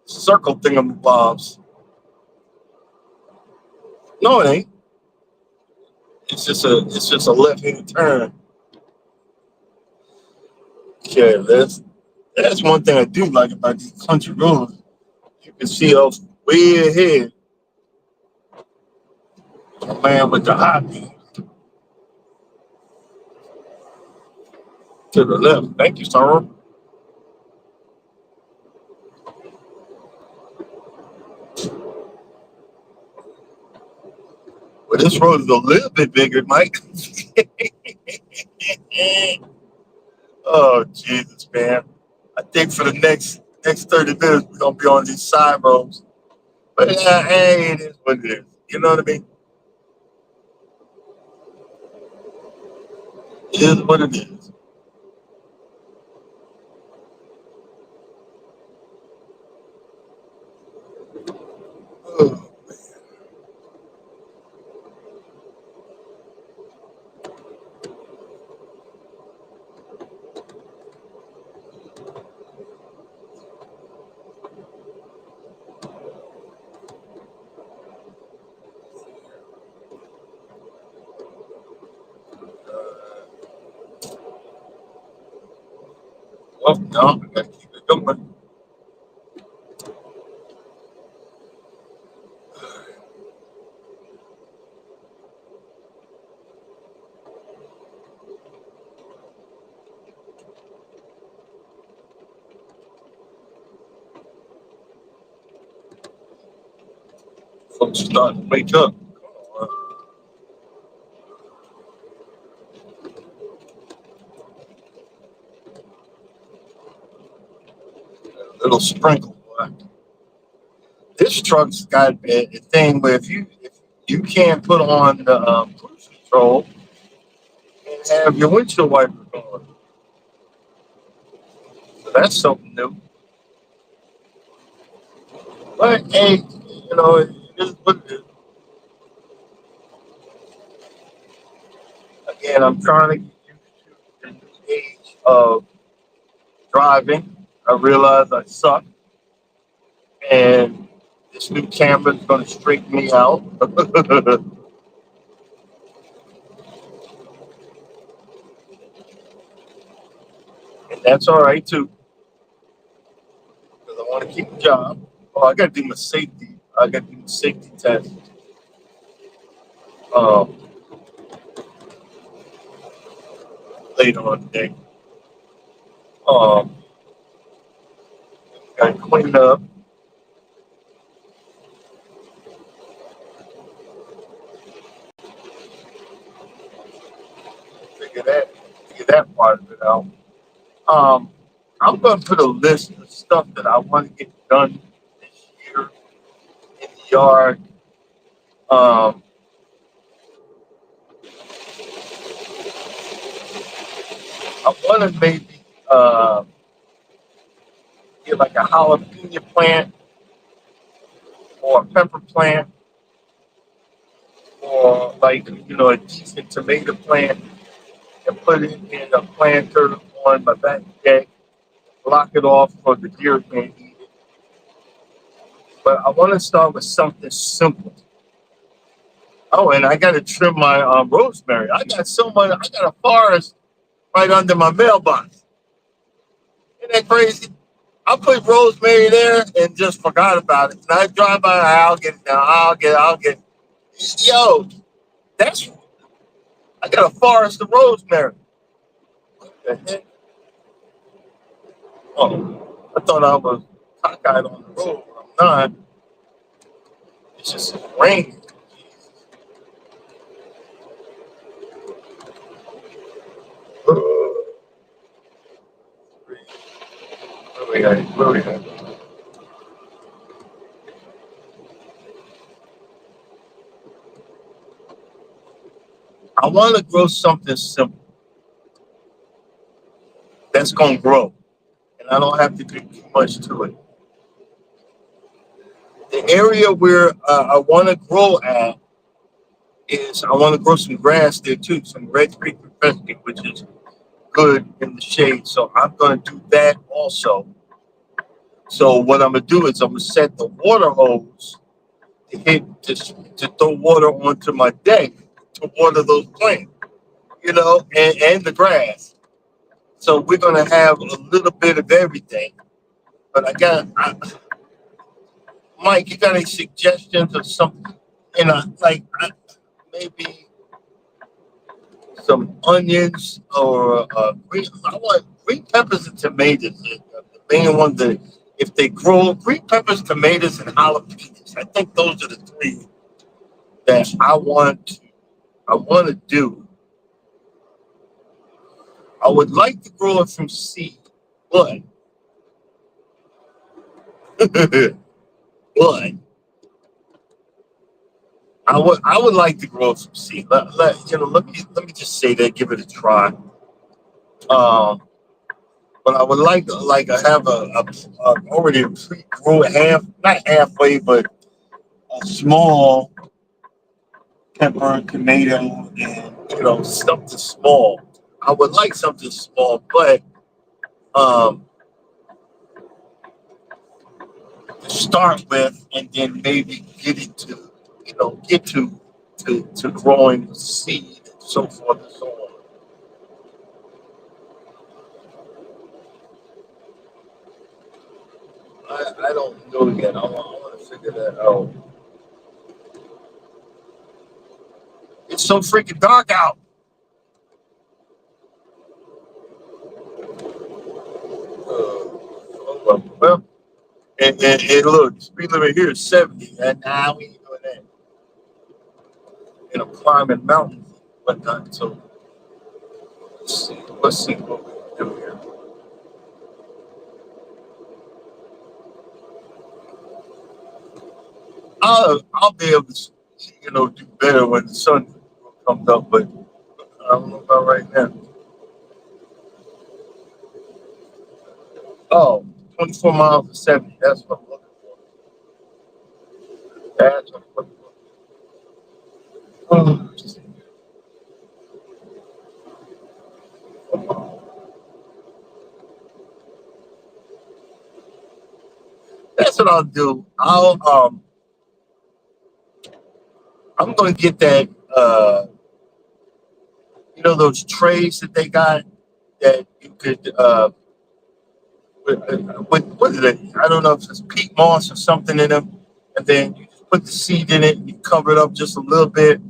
circle thingamabobs. No, it ain't. It's just a left hand turn. Okay, that's one thing I do like about these country roads. You can see us way ahead. A man with the hot beam to the left. Thank you, sir. Well, this road is a little bit bigger, Mike. Oh Jesus, man! I think for the next 30 minutes we're gonna be on these side roads. But hey, it is what it is. You know what I mean? It is what it is. Oh. Oh no, I gotta keep it going. Folks starting to wake up. A little sprinkle. Boy. This truck's got a thing where if you can't put on the cruise control and have your windshield wipers on, so that's something new. But hey, it is what it is. Again, I'm trying to get used to the new age of driving. I realize I suck, and this new camera is going to straighten me out. And that's all right too, because I want to keep the job. Oh, I got to do my safety. I got to do the safety test um, later on today. Um, got to clean up, figure that figure that part of it out. Um, I'm going to put a list of stuff that I want to get done this year in the yard. Um, I want to maybe get like a jalapeno plant or a pepper plant or like a decent tomato plant and put it in a planter on my back deck, block it off so the deer can't eat it. But I want to start with something simple. Oh, and I got to trim my rosemary. I got so much. I got a forest right under my mailbox. Isn't that crazy? I put rosemary there and just forgot about it. And I drive by, I'll get it down. I'll get. Yo, that's I got a forest of rosemary. What the heck? Oh, I thought I was cockeyed on the road. I'm not. It's just raining. Where we at? Where we at? I want to grow something simple that's gonna grow, and I don't have to do too much to it. The area where I want to grow at is I want to grow some grass there too, some red creek professional, which is good in the shade. So I'm going to do that also. So what I'm going to do is I'm going to set the water hose to throw water onto my deck to water those plants, and the grass. So we're going to have a little bit of everything. But Mike, you got any suggestions of something? Like maybe some onions or green. I want green peppers and tomatoes. The main one that if they grow green peppers, tomatoes, and jalapenos. I think those are the three that I want to do. I would like to grow it from seed, but but I would like to grow it from seed. Let me just say that, give it a try. Um, but I would like I have a already pre-grew not halfway, but a small pepper, tomato, and something small. I would like something small, but um, to start with, and then maybe get it to get to growing seed and so forth and so on. do it again. I want to figure that out. It's so freaking dark out. Well, and look, the speed limit here is 70, and now we ain't doing that. And I'm climbing mountains and whatnot. So let's see what we can do here. I'll be able to, do better when the sun comes up, but I don't know about right now. Oh, 24 miles to 70. That's what I'm looking for. That's what I'm looking for. That's what I'll do. I'm gonna get that those trays that they got that you could with what is it? I don't know if it's peat moss or something in them, and then you just put the seed in it and you cover it up just a little bit,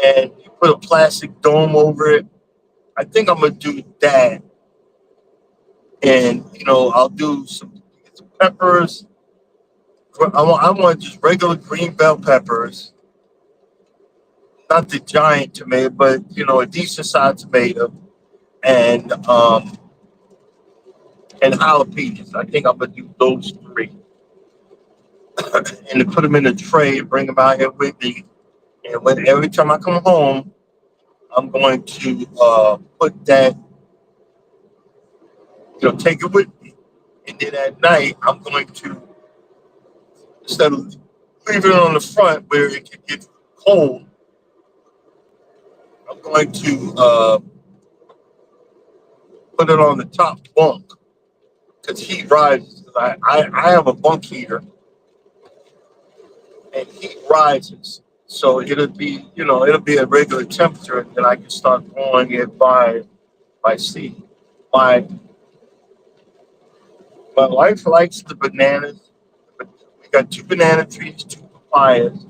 and you put a plastic dome over it. I think I'm gonna do that, and I'll do some peppers. I want just regular green bell peppers, not the giant tomato, but a decent sized tomato, and jalapenos. I think I'm gonna do those three, and to put them in a tray and bring them out here with me. And when every time I come home, I'm going to put that, take it with me. And then at night, I'm going to, instead of leaving it on the front where it can get cold, I'm going to put it on the top bunk because heat rises. I have a bunk heater and heat rises. So it'll be a regular temperature, and then I can start growing it by seed. My my wife likes the bananas. But we got two banana trees, two papayas,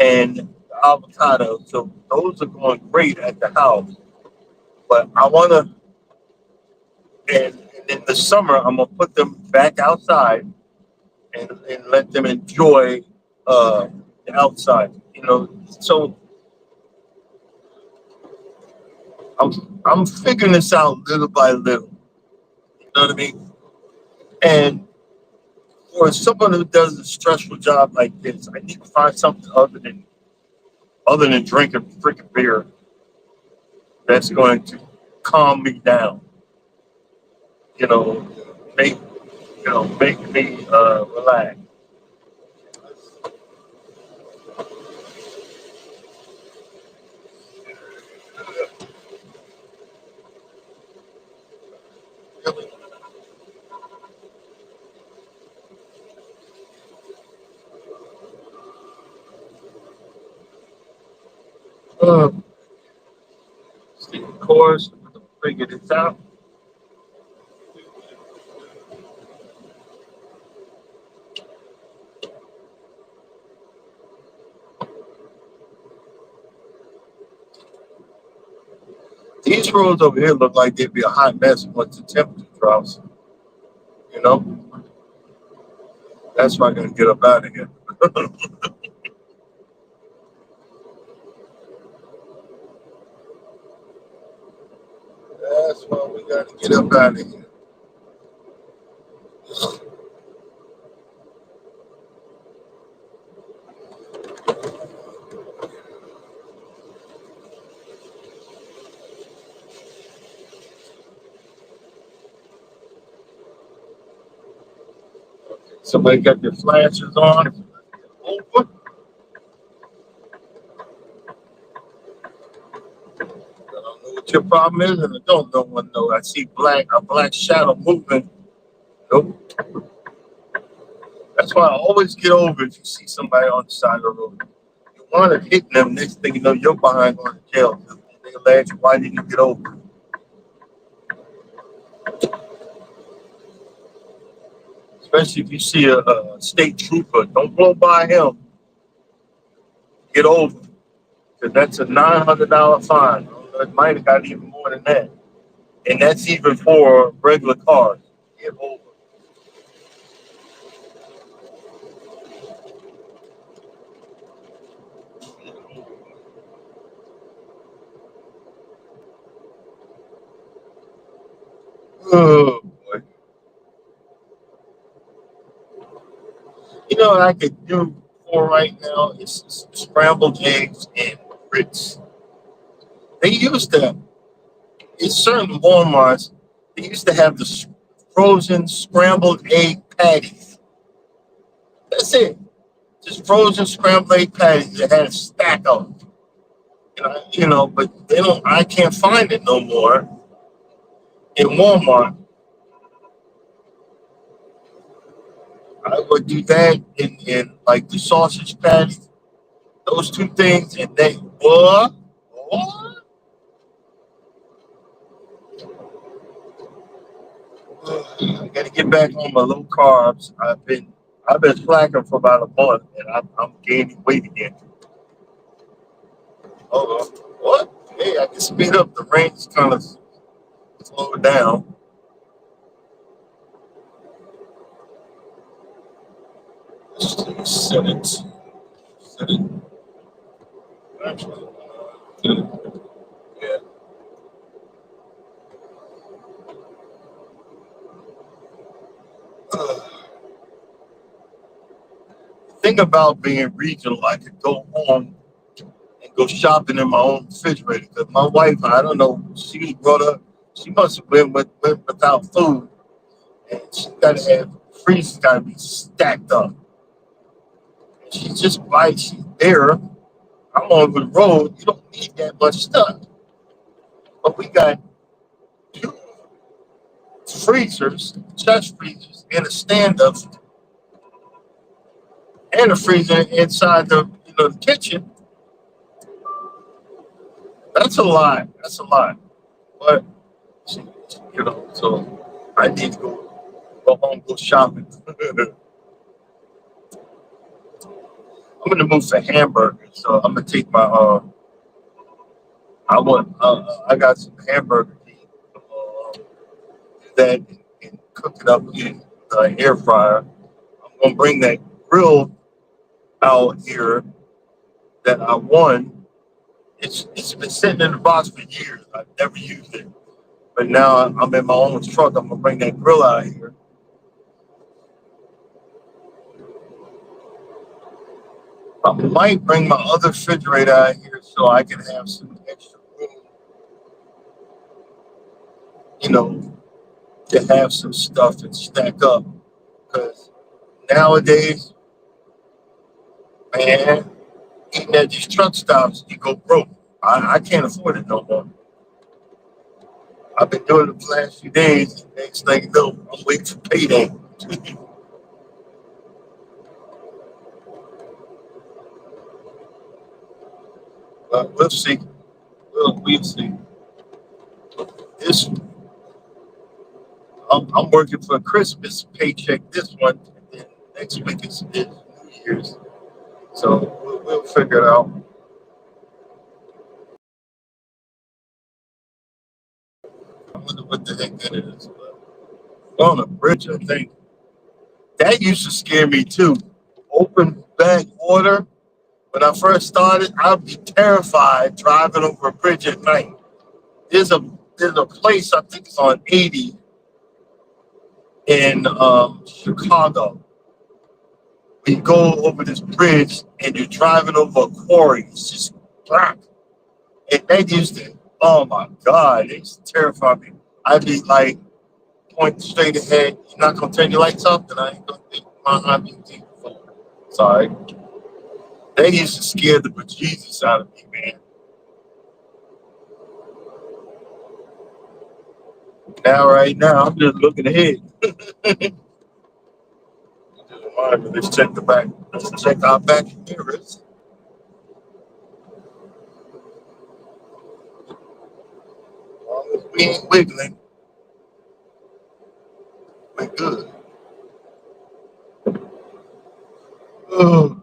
and avocado. So those are going great at the house. But I want to, and in the summer, I'm gonna put them back outside and let them enjoy uh, the outside. So I'm figuring this out little by little. You know what I mean? And for someone who does a stressful job like this, I need to find something other than drinking freaking beer that's going to calm me down. You know, make make me relax. Really, uh, stay the course, figure this out. These roads over here look like they'd be a hot mess once the temperature drops. You know, that's why I gotta get up out of here. That's why we gotta get up out of here. Somebody got their flashes on. Over. I don't know what your problem is, and I don't know one know. I see a black shadow moving. Nope. That's why I always get over if you see somebody on the side of the road. You want to hit them, next thing you know, you're behind on the jail. They'll ask you, why didn't you get over? Especially if you see a state trooper, don't blow by him. Get over, because that's a $900 fine. It might have got even more than that, and that's even for regular cars. Get over. Oh boy. You know what I could do for right now is scrambled eggs and grits. They used to, in certain Walmarts, they used to have the frozen scrambled egg patties. That's it. Just frozen scrambled egg patties that had a stack of them. But they don't. I can't find it no more in Walmart. I would do that in like the sausage patties, those two things, and they, boy, I got to get back on my low carbs. I've been slacking for about a month, and I'm gaining weight again. Oh, what? Hey, I can speed up. The range kind of slow down. Let's see, set it. Set it. Actually, yeah. Uh, the thing about being regional, I could go home and go shopping in my own refrigerator. Because my wife, I don't know, she was brought up, she must have went without food, and she got to have freezer's got to be stacked up. And she just buys, she's there. I'm on the road. You don't need that much stuff, but we got two freezers, chest freezers, and a stand up, and a freezer inside the kitchen. That's a lot. That's a lot. But so I need to go home, go shopping. I'm gonna move for hamburgers, so I'm gonna take my I got some hamburger meat, that and cook it up in the air fryer. I'm gonna bring that grill out here that I won. It's been sitting in the box for years. I've never used it, but now I'm in my own truck. I'm gonna bring that grill out here. I might bring my other refrigerator out here so I can have some extra room, you know, to have some stuff and stack up. Because nowadays, man, eating at these truck stops, you go broke. I can't afford it no more. I've been doing it the last few days. Next thing you know, I'm waiting for payday. But we'll see. We'll see. This I'm working for a Christmas paycheck this one, and then next week is New Year's. So we'll figure it out. I wonder what the heck that is. But on a bridge, I think that used to scare me too. Open back water. When I first started, I'd be terrified driving over a bridge at night. There's a there's a place, I think it's on 80 in Chicago. We go over this bridge and you're driving over a quarry. It's just black. And they used to, oh my God, they used to terrify me. I'd be like pointing straight ahead. You're not gonna turn your lights off, then I ain't gonna think my IBT. Sorry. They used to scare the bejesus out of me, man. Now, right now, I'm just looking ahead. Let's check the back. Let's check our back mirrors. As long as we ain't wiggling, we're good. Oh,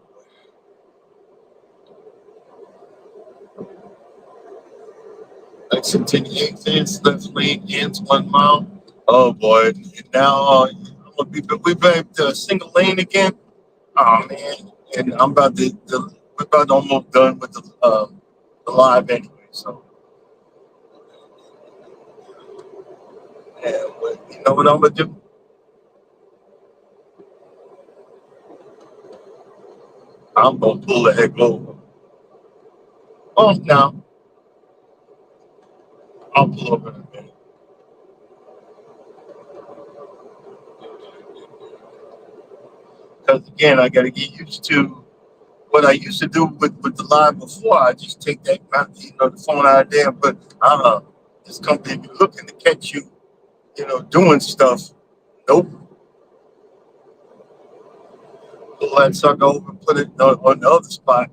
exit 10 left lane ends 1 mile. Oh boy! Now I'm gonna be we back to single lane again. Oh man! And I'm about we're about almost done with the live anyway. So yeah, you know what I'm gonna do? I'm gonna pull the heck over. Oh no, I'll pull over in a minute. Because again, I got to get used to what I used to do with the live before. I just take that, the phone out of there. But this company be looking to catch you, doing stuff. Nope. Pull that sucker over and put it on the other spot.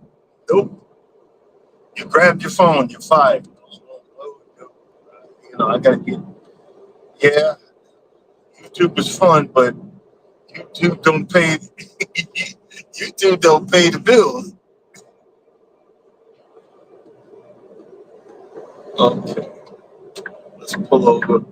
Nope. You grabbed your phone, you're fired. I got to get, yeah, YouTube is fun, but YouTube don't pay, YouTube don't pay the bills. Okay, let's pull over.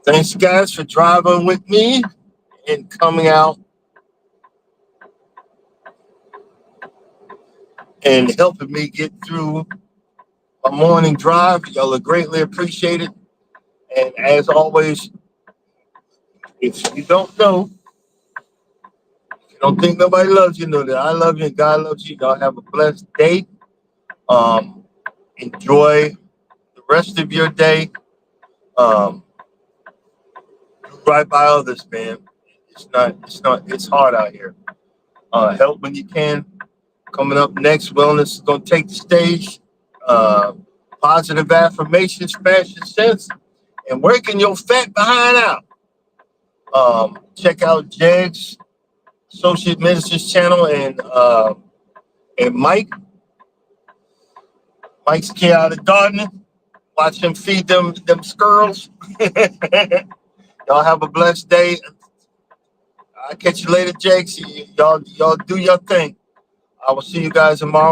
Thanks, guys, for driving with me and coming out and helping me get through a morning drive. Y'all are greatly appreciated. And as always, if you don't know, if you don't think nobody loves you, know that I love you and God loves you. Y'all have a blessed day. Um, Enjoy the rest of your day. Um, do right by others, man. It's hard out here. Help when you can. Coming up next, wellness is going to take the stage. Uh, Positive affirmations, fashion sense, and working your fat behind out. Check out Jed's Associate Ministers channel and Mike's Chaotic Gardening. Watch him feed them squirrels. Y'all have a blessed day. I'll catch you later, Jakes. Y'all do your thing. I will see you guys tomorrow.